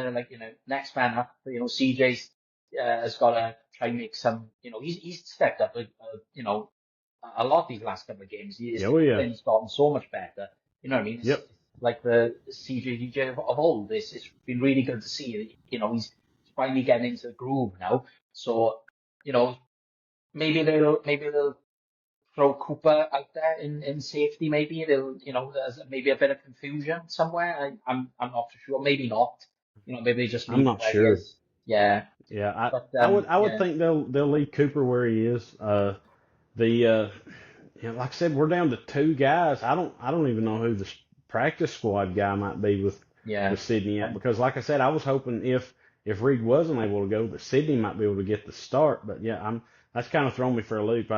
Speaker 1: next man up, CJ's has got to try and make some. He's stepped up, a lot these last couple of games. His
Speaker 2: Oh, yeah.
Speaker 1: discipline's gotten so much better. You know what I mean? It's
Speaker 2: Yep.
Speaker 1: like the CJDJ of old. It's been really good to see. He's finally getting into the groove now. So, maybe they'll throw Cooper out there in safety. Maybe there's maybe a bit of confusion somewhere. I'm not for sure. Maybe not. Maybe they just
Speaker 2: I'm
Speaker 1: leave him
Speaker 2: not
Speaker 1: where he
Speaker 2: sure.
Speaker 1: is. Yeah.
Speaker 2: Yeah,
Speaker 1: But
Speaker 2: I would
Speaker 1: yeah,
Speaker 2: think they'll leave Cooper where he is. Like I said, we're down to two guys. I don't even know who the practice squad guy might be
Speaker 1: yeah.
Speaker 2: with Sydney at, because like I said, I was hoping if Reed wasn't able to go, that Sydney might be able to get the start. But yeah, that's kind of thrown me for a loop.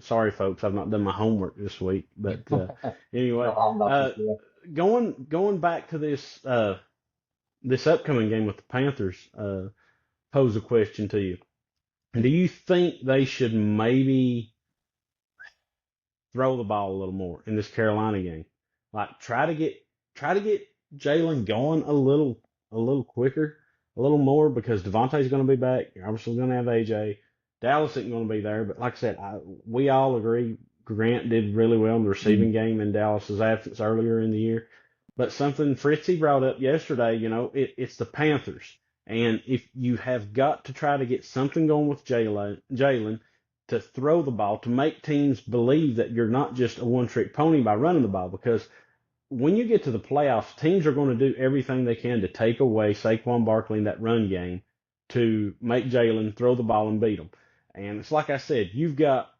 Speaker 2: Sorry, folks, I've not done my homework this week. But
Speaker 1: No,
Speaker 2: anyway,
Speaker 1: I'm not for sure.
Speaker 2: going back to this upcoming game with the Panthers, pose a question to you. Do you think they should maybe throw the ball a little more in this Carolina game? Like try to get Jalen going a little quicker, a little more, because Devontae's going to be back. You're obviously going to have AJ. Dallas isn't going to be there, but like I said, we all agree Grant did really well in the receiving game in Dallas's absence earlier in the year. But something Fritzy brought up yesterday, it's the Panthers. And if you have got to try to get something going with Jalen to throw the ball, to make teams believe that you're not just a one-trick pony by running the ball, because when you get to the playoffs, teams are going to do everything they can to take away Saquon Barkley in that run game to make Jalen throw the ball and beat them. And it's like I said, you've got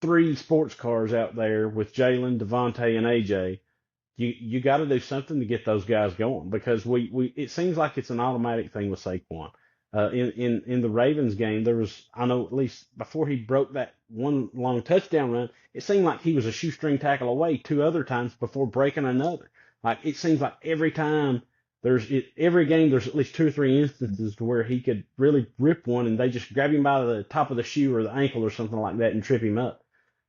Speaker 2: three sports cars out there with Jalen, Devontae, and AJ. You got to do something to get those guys going, because we it seems like it's an automatic thing with Saquon. In the Ravens game, there was, I know, at least before he broke that one long touchdown run, it seemed like he was a shoestring tackle away two other times before breaking another. Like, it seems like every game there's at least two or three instances to where he could really rip one and they just grab him by the top of the shoe or the ankle or something like that and trip him up.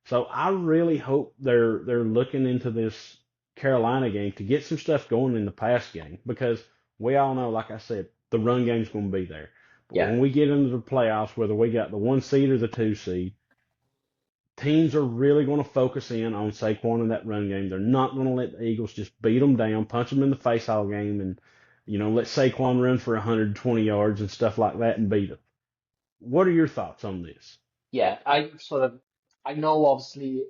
Speaker 2: So I really hope they're looking into this Carolina game to get some stuff going in the pass game, because we all know, like I said, the run game's going to be there. But
Speaker 1: Yeah.
Speaker 2: when we get into the playoffs, whether we got the 1 seed or the 2 seed, teams are really going to focus in on Saquon in that run game. They're not going to let the Eagles just beat them down, punch them in the face all game, and let Saquon run for 120 yards and stuff like that and beat them. What are your thoughts on this?
Speaker 1: Yeah, I know obviously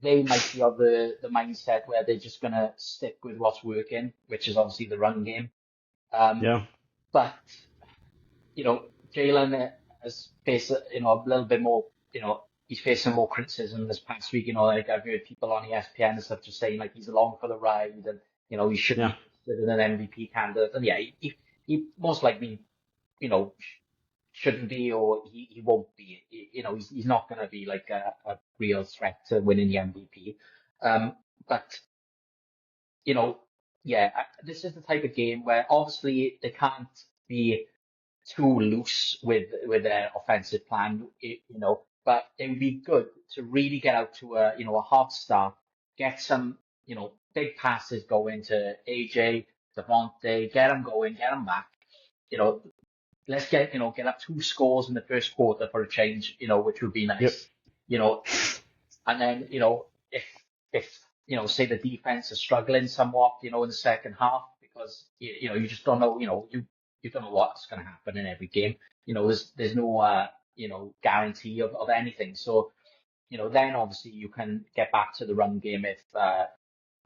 Speaker 1: they might be of the mindset where they're just gonna stick with what's working, which is obviously the run game. Um,
Speaker 2: Yeah,
Speaker 1: but Jalen has faced a little bit more. He's facing more criticism this past week. Like I've heard people on ESPN and stuff just saying like he's along for the ride, and he shouldn't
Speaker 2: yeah,
Speaker 1: be considered an MVP candidate. And yeah, he most likely you know shouldn't be, or he won't be. He's not going to be like a real threat to winning the MVP. But you know, yeah, this is the type of game where obviously they can't be too loose with their offensive plan, but it would be good to really get out to a hot start, get some, big passes going to AJ, Devontae, get them going, get them back. You know, let's get up 2 scores in the first quarter for a change, which would be
Speaker 2: yep,
Speaker 1: nice. You know, and then, if say the defense is struggling somewhat, in the second half, because you just don't know, you don't know what's going to happen in every game. There's no guarantee of anything. So, then obviously you can get back to the run game if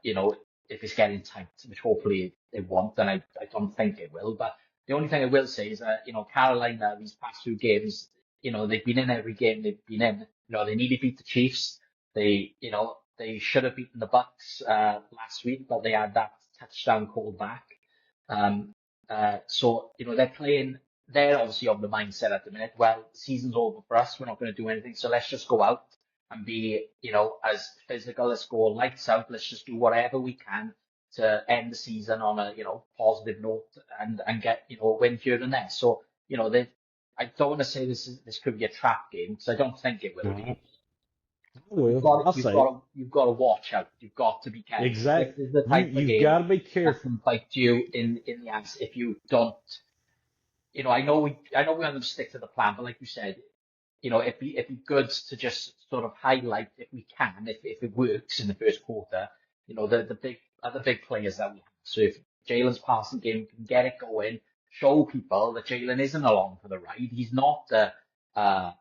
Speaker 1: you know if it's getting tight, which hopefully it won't, and I don't think it will. But the only thing I will say is that, Carolina, these past few games, they've been in every game they've been in. They nearly beat the Chiefs. They should have beaten the Bucks last week, but they had that touchdown called back. Um, so they're obviously of the mindset at the minute, well, the season's over for us, we're not going to do anything, so let's just go out and be, as physical, let's go lights out, let's just do whatever we can to end the season on a, positive note and get, a win here and there. So, I don't want to say this could be a trap game, because I don't think it will
Speaker 2: All
Speaker 1: be.
Speaker 2: right. I will. I'll say it.
Speaker 1: You've got to watch out. You've got to be careful. This
Speaker 2: Exactly.
Speaker 1: is the type of
Speaker 2: You've
Speaker 1: game
Speaker 2: got to be
Speaker 1: that
Speaker 2: careful.
Speaker 1: can bite you in the ass if you don't. I know we want them to stick to the plan, but like you said, it'd be good to just sort of highlight if we can, if it works in the first quarter, the big players that we have. So if Jalen's passing game can get it going, show people that Jalen isn't along for the ride. He's not uh,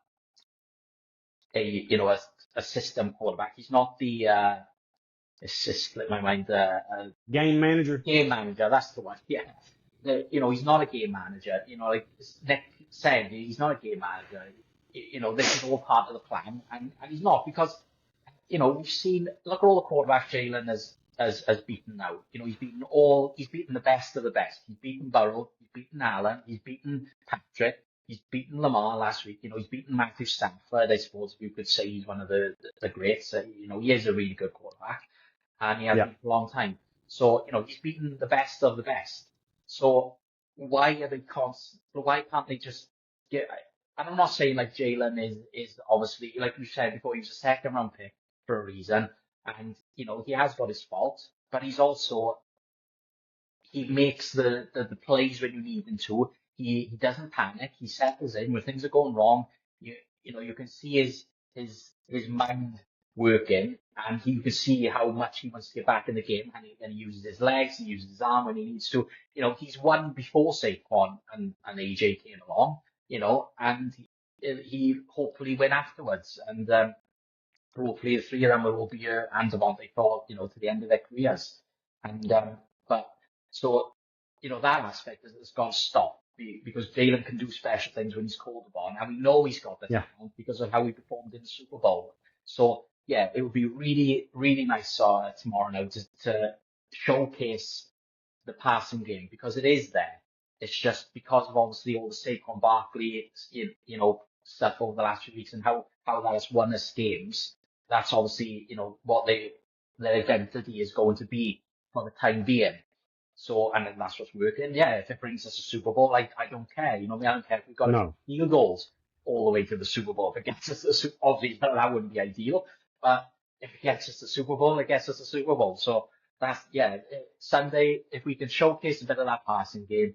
Speaker 1: a system quarterback. He's not it's just slipped my mind.
Speaker 2: Game manager.
Speaker 1: Game manager. That's the one. Yeah. He's not a game manager. Like Nick said, he's not a game manager. This is all part of the plan, and he's not, because we've seen, look at all the quarterbacks Jalen has beaten now. He's beaten the best of the best. He's beaten Burrow, he's beaten Allen, he's beaten Patrick, he's beaten Lamar last week. He's beaten Matthew Stafford. I suppose you could say he's one of the greats. He is a really good quarterback, and he has been for a long time. So he's beaten the best of the best. So why are they why can't they just get? And I'm not saying like Jalen is obviously, like we said before, he was a second round pick for a reason, and he has got his fault, but he makes the plays when you need him to. He doesn't panic. He settles in when things are going wrong. You can see his mind working, and you can see how much he wants to get back in the game, and he uses his legs, he uses his arm when he needs to. He's won before Saquon and AJ came along. And he hopefully win afterwards, and hopefully the three of them will be here and Devontae for to the end of their careers. And but so that aspect has got to stop, because Jalen can do special things when he's called upon, and we know he's got the talent because of how he performed in the Super Bowl. So yeah, it would be really, really nice tomorrow now to showcase the passing game, because it is there. It's just because of obviously all the Saquon Barkley, stuff over the last few weeks, and how that has won us games. That's obviously, what their identity is going to be for the time being. So, and then that's what's working. Yeah, if it brings us a Super Bowl, I don't care. I don't care if we've got to field goals all the way to the Super Bowl. If it gets us the Super Bowl, obviously that wouldn't be ideal, but if it gets us the Super Bowl, it gets us the Super Bowl. So Sunday, if we can showcase a bit of that passing game,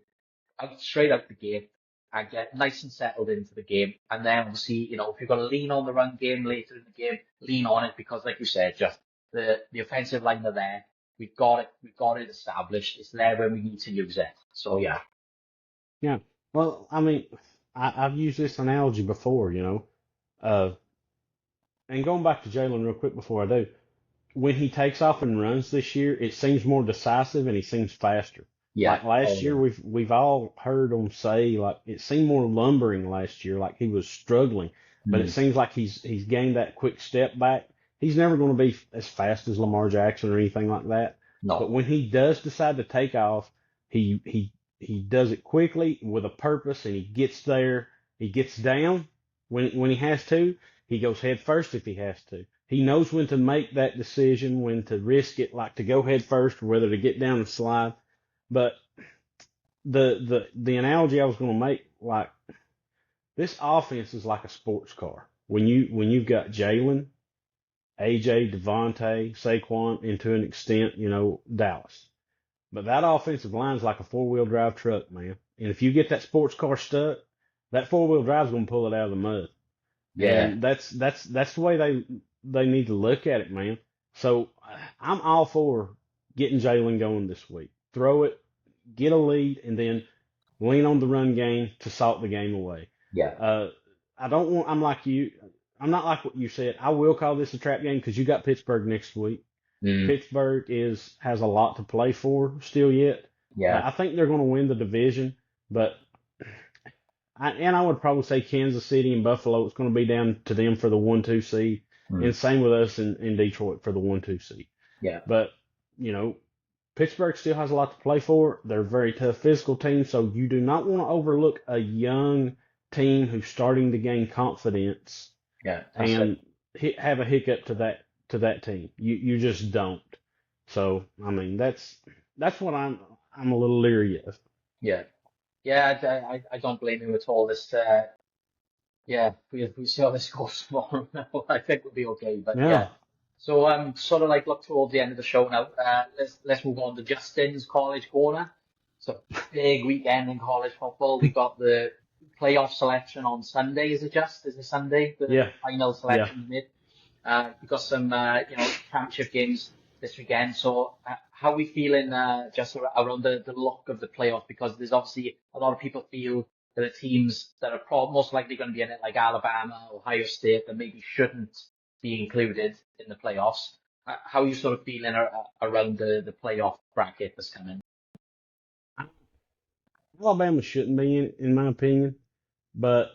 Speaker 1: straight out the gate, and get nice and settled into the game. And then obviously, if you're going to lean on the run game later in the game, lean on it, because like you said, just the offensive line are there. We've got it established. It's there when we need to use it. So yeah.
Speaker 2: Yeah. Well, I mean, I've used this analogy before, and going back to Jalen real quick before I do, when he takes off and runs this year, it seems more decisive and he seems faster.
Speaker 1: Yeah.
Speaker 2: Like last year, we've all heard him say, like, it seemed more lumbering last year, like he was struggling, but it seems like he's gained that quick step back. He's never going to be as fast as Lamar Jackson or anything like that.
Speaker 1: No.
Speaker 2: But when he does decide to take off, he does it quickly with a purpose, and he gets there. He gets down when he has to. He goes head first if he has to. He knows when to make that decision, when to risk it, like to go head first or whether to get down and slide. But the analogy I was going to make, like, this offense is like a sports car. When you've got Jalen, AJ, Devontae, Saquon, and to an extent, Dallas. But that offensive line is like a 4-wheel drive truck, man. And if you get that sports car stuck, that 4-wheel drive is going to pull it out of the mud.
Speaker 1: Yeah.
Speaker 2: And that's the way they need to look at it, man. So I'm all for getting Jalen going this week. Throw it, get a lead, and then lean on the run game to salt the game away.
Speaker 1: Yeah.
Speaker 2: I'm like you. I'm not like what you said. I will call this a trap game because you got Pittsburgh next week.
Speaker 1: Mm,
Speaker 2: Has a lot to play for still yet.
Speaker 1: yeah.
Speaker 2: I think they're going to win the division, but I would probably say Kansas City and Buffalo. It's going to be down to them for the 1-2 seed,
Speaker 1: Mm,
Speaker 2: and same with us in Detroit for the 1-2 seed.
Speaker 1: yeah.
Speaker 2: But you know, Pittsburgh still has a lot to play for. They're a very tough physical team, so you do not want to overlook a young team who's starting to gain confidence
Speaker 1: Yeah. That's it.
Speaker 2: and have a hiccup to that team. You just don't. So I mean that's what I'm a little leery of.
Speaker 1: Yeah. Yeah. I don't blame you at all. Yeah, we see how this goes tomorrow. I think we'll be okay. But
Speaker 2: Yeah,
Speaker 1: yeah, so sort of like look towards the end of the show now. Let's move on to Justin's college corner. So big weekend in college football. We got the playoff selection on Sunday. Is it just? Is it Sunday? The
Speaker 2: yeah,
Speaker 1: final
Speaker 2: yeah.
Speaker 1: selection made. We've got some championship games this weekend. So how are we feeling just around the look of the playoffs? Because there's obviously a lot of people feel that the teams that are most likely going to be in it, like Alabama, Ohio State, that maybe shouldn't be included in the playoffs. How are you sort of feeling around the playoff bracket that's coming?
Speaker 2: Alabama shouldn't be in my opinion, but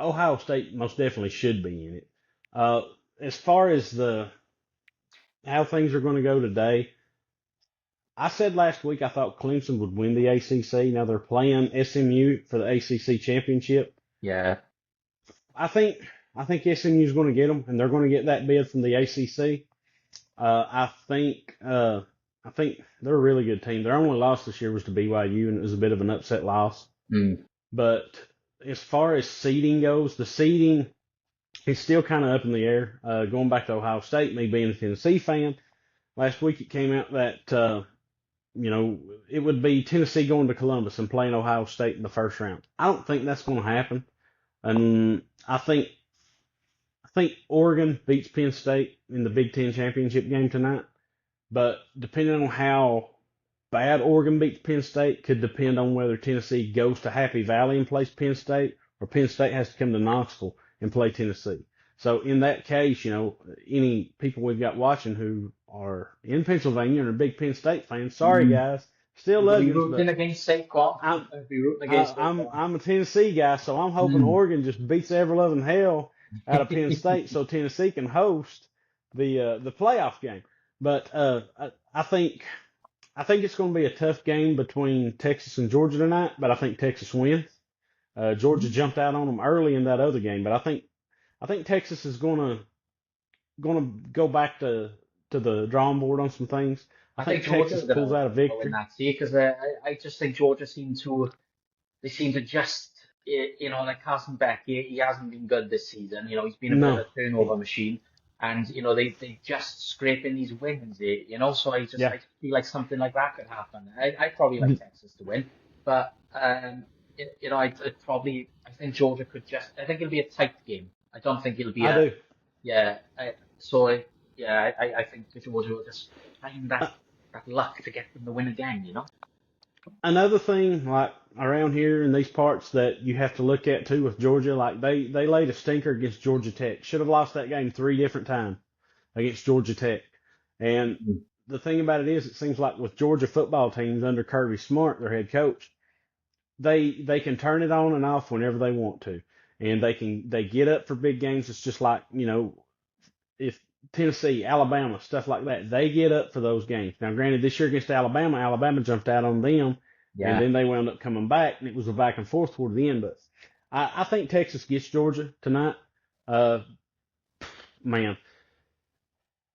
Speaker 2: Ohio State most definitely should be in it. Uh, as far as the how things are going to go today, I said last week I thought Clemson would win the ACC. Now they're playing SMU for the ACC championship.
Speaker 1: Yeah.
Speaker 2: I think I think SMU is going to get them, and they're going to get that bid from the ACC. I think they're a really good team. Their only loss this year was to BYU, and it was a bit of an upset loss.
Speaker 1: Mm.
Speaker 2: But as far as seeding goes, the seeding is still kind of up in the air. Going back to Ohio State, me being a Tennessee fan, last week it came out that it would be Tennessee going to Columbus and playing Ohio State in the first round. I don't think that's going to happen, and I think Oregon beats Penn State in the Big Ten championship game tonight. But depending on how bad Oregon beats Penn State could depend on whether Tennessee goes to Happy Valley and plays Penn State, or Penn State has to come to Knoxville and play Tennessee. So in that case, any people we've got watching who are in Pennsylvania and are big Penn State fans, sorry
Speaker 1: Mm.
Speaker 2: guys, still
Speaker 1: You'll
Speaker 2: love
Speaker 1: be
Speaker 2: you,
Speaker 1: rooting
Speaker 2: but
Speaker 1: against Saquon.
Speaker 2: I'm
Speaker 1: You'll be rooting against Saquon.
Speaker 2: I'm a Tennessee guy, so I'm hoping
Speaker 1: Mm.
Speaker 2: Oregon just beats the ever loving hell out of Penn State, so Tennessee can host the playoff game. But I think it's going to be a tough game between Texas and Georgia tonight, but I think Texas wins. Georgia jumped out on them early in that other game, but I think Texas is going to go back to the drawing board on some things. I
Speaker 1: I
Speaker 2: think
Speaker 1: think Georgia's
Speaker 2: Texas pulls out a
Speaker 1: gonna win
Speaker 2: victory.
Speaker 1: that seat because I just think Georgia seem to just like Carson Beck, he hasn't been good this season. He's been a bit of
Speaker 2: No,
Speaker 1: a turnover machine, and they just scraping these wins. So
Speaker 2: yeah,
Speaker 1: I feel like something like that could happen. I probably like Texas to win, but I think Georgia could I think it'll be a tight game. I don't think it'll be
Speaker 2: I do.
Speaker 1: yeah. I think Georgia will just find
Speaker 2: Uh,
Speaker 1: that luck to get them the win again.
Speaker 2: Another thing, like around here in these parts, that you have to look at too with Georgia, like they laid a stinker against Georgia Tech. Should have lost that game 3 different times against Georgia Tech. And
Speaker 1: Mm.
Speaker 2: the thing about it is, it seems like with Georgia football teams under Kirby Smart, their head coach, they can turn it on and off whenever they want to, and they get up for big games. It's just like if Tennessee, Alabama, stuff like that, they get up for those games. Now, granted, this year against Alabama, Alabama jumped out on them, and
Speaker 1: Yeah.
Speaker 2: then they wound up coming back, and it was a back and forth toward the end. But I think Texas gets Georgia tonight. Uh, man,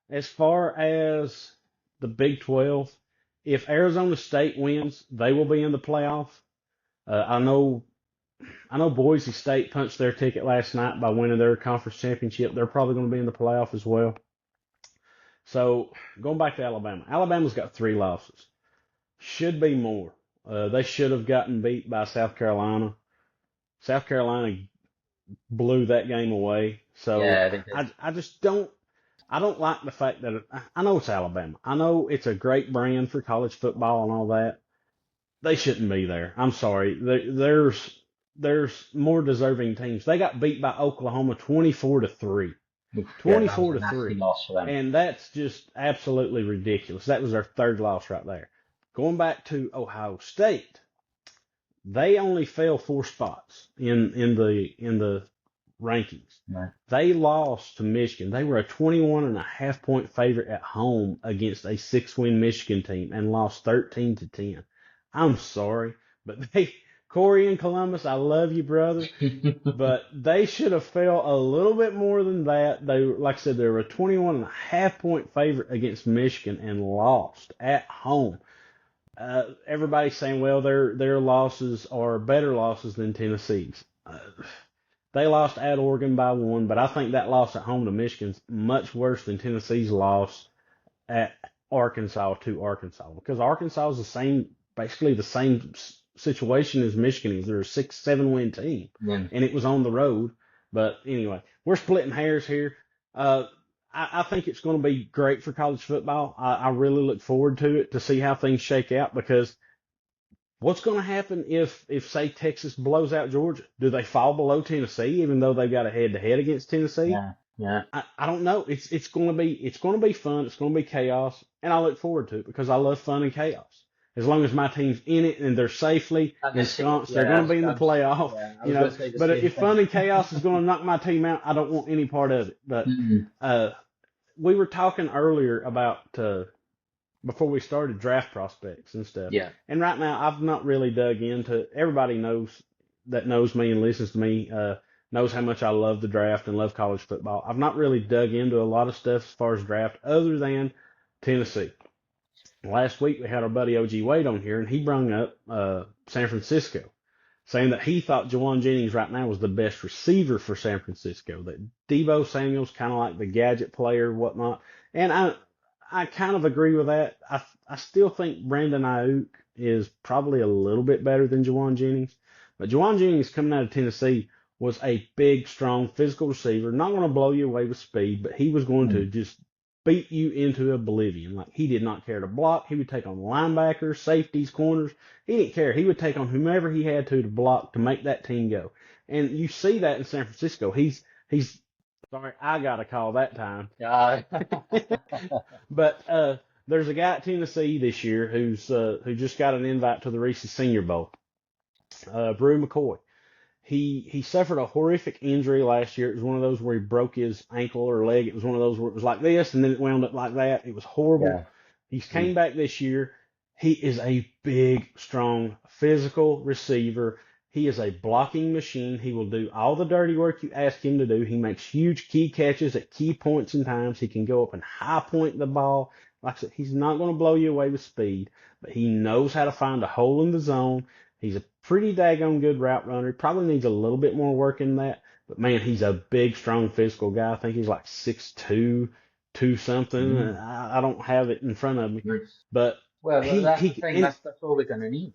Speaker 2: as far as the Big 12, if Arizona State wins, they will be in the playoff. I know Boise State punched their ticket last night by winning their conference championship. They're probably going to be in the playoff as well. So going back to Alabama, Alabama's got 3 losses. Should be more. They should have gotten beat by South Carolina. South Carolina blew that game away. So
Speaker 1: Yeah, they did.
Speaker 2: I just I don't like the fact that I know it's Alabama. I know it's a great brand for college football and all that. They shouldn't be there. I'm sorry. There's more deserving teams. They got beat by Oklahoma 24-3.
Speaker 1: Yeah, that was
Speaker 2: Twenty-four
Speaker 1: a
Speaker 2: to
Speaker 1: nasty
Speaker 2: three,
Speaker 1: loss for them.
Speaker 2: and that's just absolutely ridiculous. That was their third loss right there. Going back to Ohio State, they only fell 4 spots in the rankings.
Speaker 1: Yeah.
Speaker 2: They lost to Michigan. They were a 21.5 point favorite at home against a 6-win Michigan team and lost 13-10. I'm sorry, but Corey in Columbus, I love you, brother, but they should have fell a little bit more than that. They, like I said, they were a 21.5 point favorite against Michigan and lost at home. Everybody's saying, well, their losses are better losses than Tennessee's. They lost at Oregon by 1, but I think that loss at home to Michigan's much worse than Tennessee's loss at Arkansas to Arkansas, because Arkansas is basically the same situation as Michigan is. They're a 6-7 win team,
Speaker 1: Yeah.
Speaker 2: and it was on the road. But anyway, we're splitting hairs here. I think it's going to be great for college football. I really look forward to it to see how things shake out, because what's going to happen if say Texas blows out Georgia? Do they fall below Tennessee even though they've got a head-to-head against Tennessee?
Speaker 1: Yeah. Yeah.
Speaker 2: I don't know. It's going to be fun. It's going to be chaos, and I look forward to it because I love fun and chaos. As long as my team's in it and they're safely
Speaker 1: And they're safe,
Speaker 2: ensconced,
Speaker 1: yeah,
Speaker 2: they're going to be in the
Speaker 1: I was,
Speaker 2: playoff.
Speaker 1: yeah, I
Speaker 2: You
Speaker 1: was
Speaker 2: know,
Speaker 1: going to say the
Speaker 2: but
Speaker 1: same
Speaker 2: if
Speaker 1: thing.
Speaker 2: fun and chaos is going to knock my team out, I don't want any part of it. But we were talking earlier about before we started draft prospects and stuff.
Speaker 1: Yeah.
Speaker 2: And right now, I've not really dug into. Everybody knows me and listens to me knows how much I love the draft and love college football. I've not really dug into a lot of stuff as far as draft other than Tennessee. Last week we had our buddy OG Wade on here, and he brung up San Francisco, saying that he thought Jawan Jennings right now was the best receiver for San Francisco. That Deebo Samuel's kind of like the gadget player, whatnot. And I kind of agree with that. I still think Brandon Ayuk is probably a little bit better than Jawan Jennings. But Jawan Jennings coming out of Tennessee was a big, strong, physical receiver. Not going to blow you away with speed, but he was going to just beat you into oblivion. Like, he did not care to block. He would take on linebackers, safeties, corners. He didn't care. He would take on whomever he had to block to make that team go. And you see that in San Francisco. He's sorry, I got a call that time.
Speaker 1: Yeah.
Speaker 2: But there's a guy at Tennessee this year who just got an invite to the Reese's Senior Bowl. Brew McCoy. He suffered a horrific injury last year. It was one of those where he broke his ankle or leg. It was one of those where it was like this and then it wound up like that. It was horrible.
Speaker 1: Yeah.
Speaker 2: He came back this year. He is a big, strong, physical receiver. He is a blocking machine. He will do all the dirty work you ask him to do. He makes huge key catches at key points in times. He can go up and high point the ball. Like I said, he's not going to blow you away with speed, but he knows how to find a hole in the zone. He's a pretty daggone good route runner. He probably needs a little bit more work in that. But, man, he's a big, strong, physical guy. I think he's like 6'2", 2 something. I don't have it in front of me. But
Speaker 1: well, that's the thing. That's all we're going to need.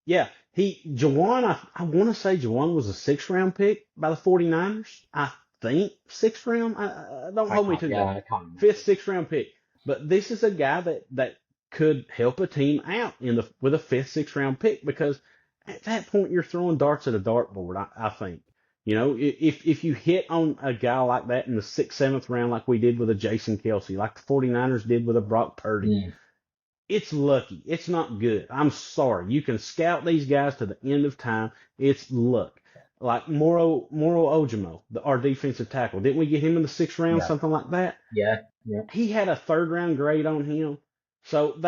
Speaker 2: Yeah, Jawan, I want to say Jawan was a 6th-round pick by the 49ers. I think 6th round. Don't hold me to that. 5th, 6th-round pick. But this is a guy that could help a team out with a 5th, 6th-round pick, because at that point you're throwing darts at a dartboard. I think, if you hit on a guy like that in the 6th, 7th round, like we did with a Jason Kelsey, like the 49ers did with a Brock Purdy. It's lucky. It's not good. I'm sorry. You can scout these guys to the end of time. It's luck. Like Moro Ojimo, our defensive tackle. Didn't we get him in the 6th round, something like that?
Speaker 1: Yeah.
Speaker 2: He had a 3rd-round grade on him. So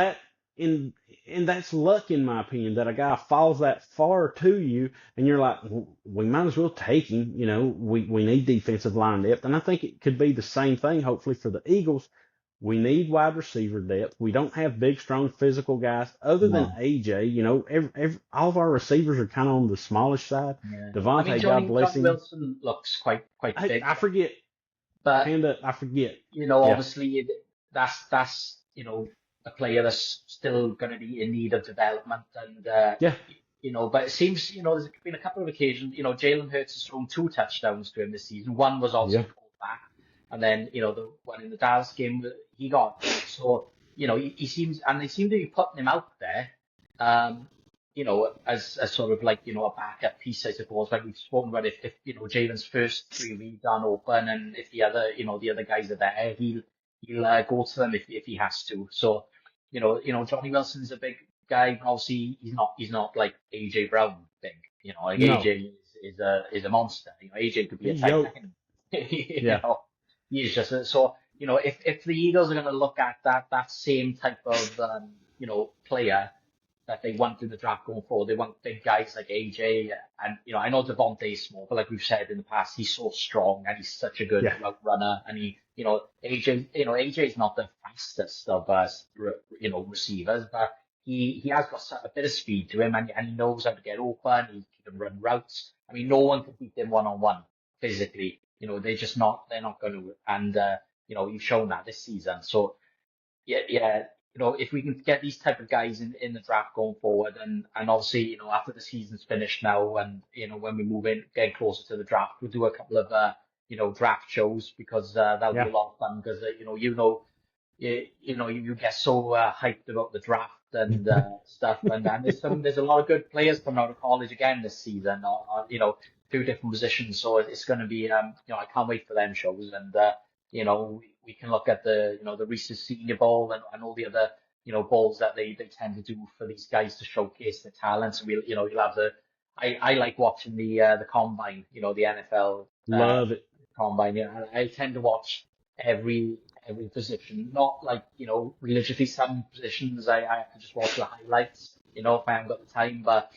Speaker 2: and that's luck, in my opinion, that a guy falls that far to you, and you're like, we might as well take him. We need defensive line depth. And I think it could be the same thing, hopefully, for the Eagles. We need wide receiver depth. We don't have big, strong, physical guys other than AJ. All of our receivers are kind of on the smallish side.
Speaker 1: Yeah.
Speaker 2: Devontae, God bless him.
Speaker 1: Wilson looks quite big.
Speaker 2: I forget.
Speaker 1: But
Speaker 2: I forget.
Speaker 1: Obviously that's a player that's still going to be in need of development, and but it seems there's been a couple of occasions. Jalen Hurts has thrown 2 touchdowns to him this season. One was also called back. And then, the one in the Dallas game, he got. So, he seems, and they seem to be putting him out there. as sort of like, a backup piece, I suppose, like we've spoken about if Jalen's first three reads aren't open and if the other guys are there, he'll go to them if he has to. So, Johnny Wilson's a big guy, but obviously he's not like AJ Brown big, like
Speaker 2: No,
Speaker 1: AJ is a monster. AJ could be a
Speaker 2: he's
Speaker 1: tight
Speaker 2: yoked.
Speaker 1: end. You
Speaker 2: Yeah,
Speaker 1: know, he's just so, if the Eagles are going to look at that same type of player that they want in the draft going forward. They want big guys like AJ, and I know Devontae's small, but like we've said in the past, he's so strong and he's such a good
Speaker 2: yeah,
Speaker 1: route runner. And AJ is not the fastest of us, receivers, but he has got a bit of speed to him, and he knows how to get open. He can run routes. I mean, no one can beat him one on one physically. They're not going to, and you've shown that this season. So yeah, if we can get these type of guys in the draft going forward, and obviously, after the season's finished now, and when we move in, getting closer to the draft, we'll do a couple of draft shows because that'll be
Speaker 2: yeah.
Speaker 1: a lot of fun because you get so hyped about the draft and stuff, and there's a lot of good players coming out of college again this season, two different positions. So it's going to be, I can't wait for them shows, and we can look at the Reese's Senior Bowl and all the other bowls that they tend to do for these guys to showcase their talents. And you'll have I like watching the combine, the NFL
Speaker 2: Love it.
Speaker 1: combine. I tend to watch every every position. Not like, religiously some positions I have to just watch the highlights, if I haven't got the time. But,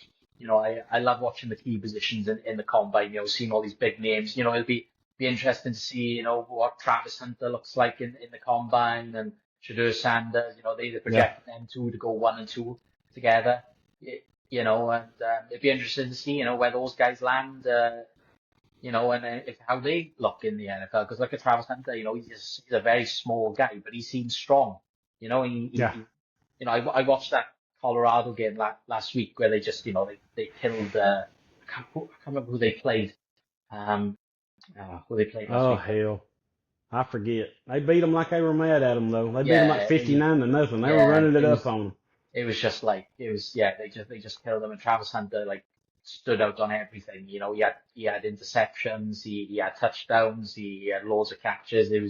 Speaker 1: I love watching the key positions in the combine, seeing all these big names. It'll be interesting to see, what Travis Hunter looks like in the combine and Shadur Sanders, they
Speaker 2: Yeah.
Speaker 1: project them two to go 1 and 2 together. And it'd be interesting to see, where those guys land. And if how they look in the NFL. Because look at Travis Hunter, he's a very small guy, but he seems strong.
Speaker 2: Yeah.
Speaker 1: I watched that Colorado game last week where they just, they killed. I can't remember who they played. Um, who they played last
Speaker 2: Oh,
Speaker 1: week.
Speaker 2: hell. I forget. They beat them like they were mad at them, though. They beat them like
Speaker 1: Yeah,
Speaker 2: 59-0. They were
Speaker 1: yeah,
Speaker 2: running it up on them.
Speaker 1: it was just like yeah, they just killed him. And Travis Hunter like stood out on everything. He had interceptions, he had touchdowns, he had loads of catches. It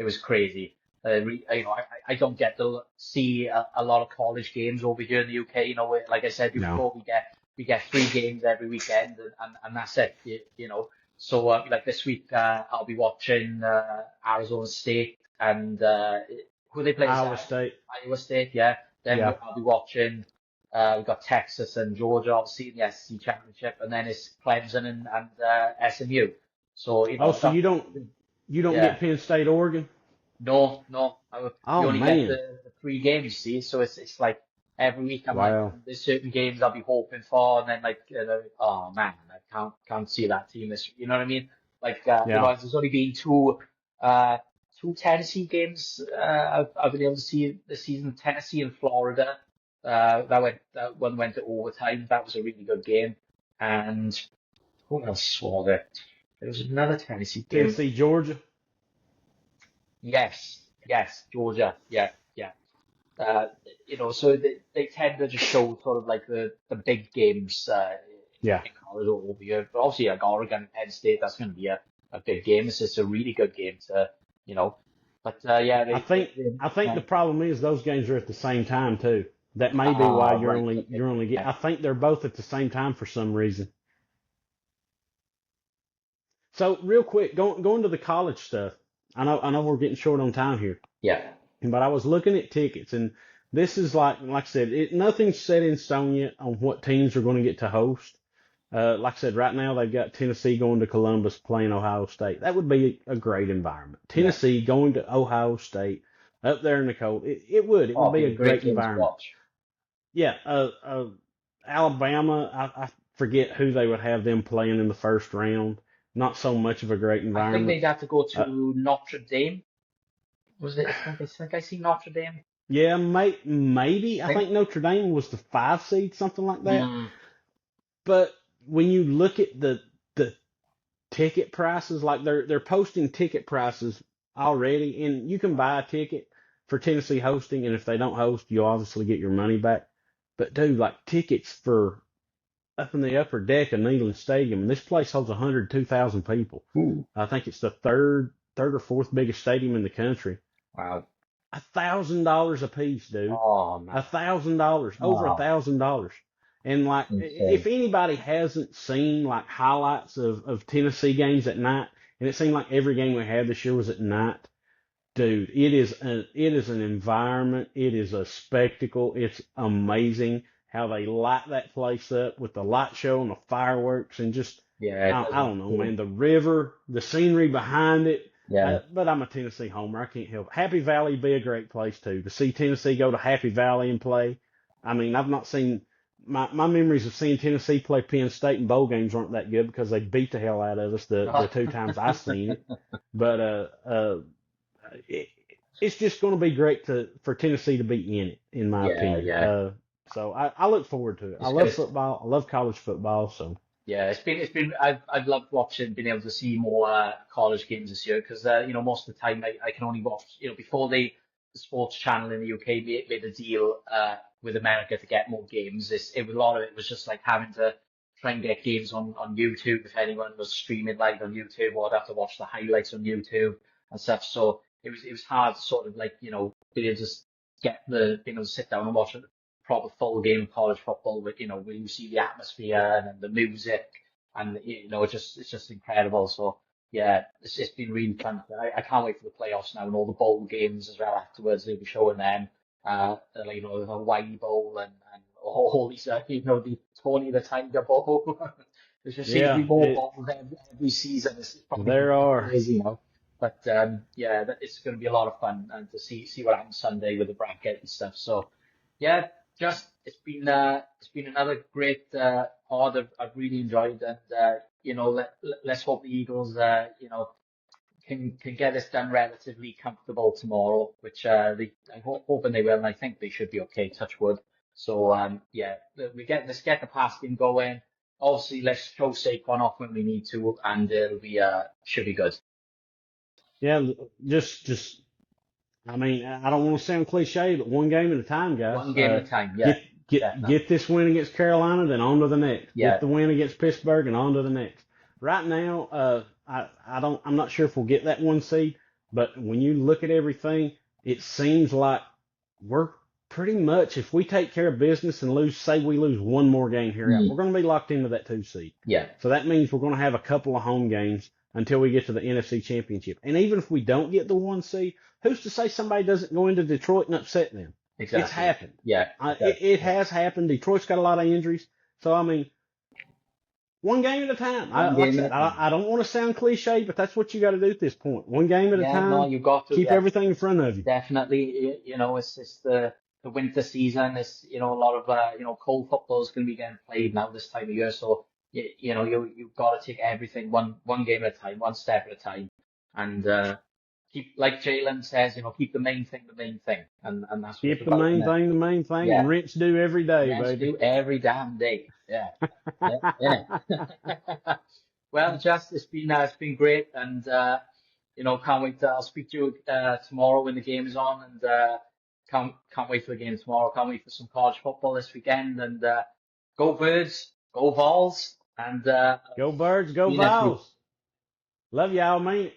Speaker 1: was crazy. I don't get to see a lot of college games over here in the UK. Like I said
Speaker 2: No.
Speaker 1: before, we get 3 games every weekend, and that's it. So like this week, I'll be watching Arizona State and who they play this
Speaker 2: Iowa State.
Speaker 1: Iowa State, yeah. Then
Speaker 2: Yeah.
Speaker 1: I'll be watching. We've got Texas and Georgia, obviously, in the SEC Championship, and then it's Clemson and SMU. So
Speaker 2: Oh, so you don't
Speaker 1: yeah,
Speaker 2: get Penn State, Oregon?
Speaker 1: no, no. You
Speaker 2: Oh,
Speaker 1: only get
Speaker 2: man.
Speaker 1: the 3 games, you see. So it's like every week I'm like,
Speaker 2: Wow.
Speaker 1: there's certain games I'll be hoping for, and then like, oh man, I can't see that team this. You know what I mean? Like,
Speaker 2: Yeah.
Speaker 1: there's only been two Tennessee games I've been able to see this season. Tennessee and Florida. That one went to overtime. That was a really good game. And who else was it? There was another Tennessee game.
Speaker 2: Tennessee, Georgia.
Speaker 1: Yes, Georgia. Yeah, yeah. Uh, so they tend to just show sort of like the big games
Speaker 2: Yeah.
Speaker 1: in college over here. But obviously, like Oregon and Penn State, that's going to be a big game. It's just a really good game to, you know. But yeah,
Speaker 2: I think the problem is those games are at the same time too. That may be why you're
Speaker 1: right,
Speaker 2: only
Speaker 1: okay,
Speaker 2: you're only get.
Speaker 1: yeah.
Speaker 2: I think they're both at the same time for some reason. So real quick, going to the college stuff. I know we're getting short on time here,
Speaker 1: Yeah.
Speaker 2: but I was looking at tickets, and this is like I said, nothing's set in stone yet on what teams are going to get to host. Like I said, right now they've got Tennessee going to Columbus playing Ohio State. That would be a great environment.
Speaker 1: Yeah.
Speaker 2: Tennessee going to Ohio State up there in the cold. It would. It
Speaker 1: Oh,
Speaker 2: would
Speaker 1: it'd
Speaker 2: be
Speaker 1: be
Speaker 2: a
Speaker 1: a great
Speaker 2: great
Speaker 1: game to
Speaker 2: environment.
Speaker 1: watch.
Speaker 2: Yeah. Alabama, I forget who they would have them playing in the first round. Not so much of a great
Speaker 1: I think
Speaker 2: environment.
Speaker 1: they'd have to go
Speaker 2: Uh,
Speaker 1: to Notre Dame. Was it? I think I see Notre Dame.
Speaker 2: yeah, maybe.
Speaker 1: I
Speaker 2: I
Speaker 1: think.
Speaker 2: think Notre Dame was the 5 seed, something like that.
Speaker 1: Mm,
Speaker 2: But when you look at the ticket prices, like they're posting ticket prices already, and you can buy a ticket for Tennessee hosting, and if they don't host, you obviously get your money back. But dude, like tickets for up in the upper deck of Neyland Stadium, and this place holds 102,000 people.
Speaker 1: Ooh,
Speaker 2: I think it's the third or fourth biggest stadium in the country.
Speaker 1: wow.
Speaker 2: $1,000 a piece, dude.
Speaker 1: Oh man.
Speaker 2: $1,000, over
Speaker 1: Oh,
Speaker 2: $1,000. And like,
Speaker 1: insane.
Speaker 2: if anybody hasn't seen like highlights of Tennessee games at night, and it seemed like every game we had this year was at night, dude, it is an environment. It is a spectacle. It's amazing how they light that place up with the light show and the fireworks and just,
Speaker 1: Yeah, it
Speaker 2: I
Speaker 1: doesn't.
Speaker 2: don't know, man, the river, the scenery behind it.
Speaker 1: Yeah.
Speaker 2: But I'm a Tennessee homer. I can't help it. Happy Valley would be a great place too. To see Tennessee go to Happy Valley and play. I mean, I've not seen my memories of seeing Tennessee play Penn State in bowl games aren't that good because they beat the hell out of us the two times I seen it. But it, it's just going to be great for Tennessee to be in it, in my
Speaker 1: Yeah,
Speaker 2: opinion.
Speaker 1: yeah.
Speaker 2: So I look forward to it. I
Speaker 1: It's
Speaker 2: love
Speaker 1: good.
Speaker 2: football. I love college football. So
Speaker 1: Yeah, it's been I've loved watching, being able to see more college games this year because most of the time I can only watch, before the sports channel in the UK made a deal with America to get more games. It was, a lot of it was just like having to try and get games on YouTube if anyone was streaming live on YouTube, or I'd have to watch the highlights on YouTube and stuff. So it was hard to sort of like be able to being able to sit down and watch a proper full game of college football with where you see the atmosphere and the music, and it's just incredible. So yeah, it's been really fun. I can't wait for the playoffs now and all the bowl games as well afterwards. They'll be showing them, like, the Hawaii Bowl and all these, the Tony the Tiger Bowl. There just seems to be
Speaker 2: yeah,
Speaker 1: more bowls every season. It's probably
Speaker 2: there are.
Speaker 1: crazy, But yeah, it's going to be a lot of fun and to see what happens Sunday with the bracket and stuff. So yeah, just it's been another great pod. I've really enjoyed, and let's hope the Eagles can get this done relatively comfortable tomorrow, which hoping they will, and I think they should be okay. Touch wood. So yeah, let's get the passing going. Obviously, let's show Saquon off when we need to, and it'll be should be good.
Speaker 2: Yeah, just I mean, I don't want to sound cliche, but one game at a time, guys.
Speaker 1: One game at a time. Yeah,
Speaker 2: Get get
Speaker 1: definitely.
Speaker 2: get this win against Carolina, then on to the next. Get
Speaker 1: Yeah,
Speaker 2: the win against Pittsburgh, and on to the next. Right now, I'm not sure if we'll get that one seed, but when you look at everything, it seems like we're pretty much, if we take care of business and say we lose one more game here out, we're
Speaker 1: mm,
Speaker 2: going to be locked into that 2 seed.
Speaker 1: yeah,
Speaker 2: So that means we're going to have a couple of home games until we get to the NFC Championship. And even if we don't get the 1 seed, who's to say somebody doesn't go into Detroit and upset them? It's
Speaker 1: exactly.
Speaker 2: happened.
Speaker 1: Yeah,
Speaker 2: Uh,
Speaker 1: it does.
Speaker 2: it, it
Speaker 1: Yeah,
Speaker 2: has happened. Detroit's got a lot of injuries. So, I mean, one game at a time.
Speaker 1: one
Speaker 2: Like I
Speaker 1: game at
Speaker 2: said,
Speaker 1: a time.
Speaker 2: I don't want to sound cliche, but that's what you got to do at this point. One game at a
Speaker 1: Yeah, no,
Speaker 2: time.
Speaker 1: you got to.
Speaker 2: Keep
Speaker 1: Yeah,
Speaker 2: everything in front of you.
Speaker 1: definitely. It's the winter season. It's a lot of cold football is going to be getting played now this time of year. So you've got to take everything one game at a time, one step at a time, and keep, like Jalen says, keep the main thing, and that's what it's
Speaker 2: Keep the
Speaker 1: about,
Speaker 2: main
Speaker 1: isn't it?
Speaker 2: thing the main thing,
Speaker 1: Yeah,
Speaker 2: and rinse due every day,
Speaker 1: rents
Speaker 2: baby.
Speaker 1: due every damn day. Yeah, yeah, innit? Well, just it's been great, and can't wait. I'll speak to you tomorrow when the game is on, and can't wait for the game tomorrow. Can't wait for some college football this weekend, and go Birds, go Vols, and
Speaker 2: Go Birds,
Speaker 1: see
Speaker 2: go
Speaker 1: you next week.
Speaker 2: Vols. Love y'all, man.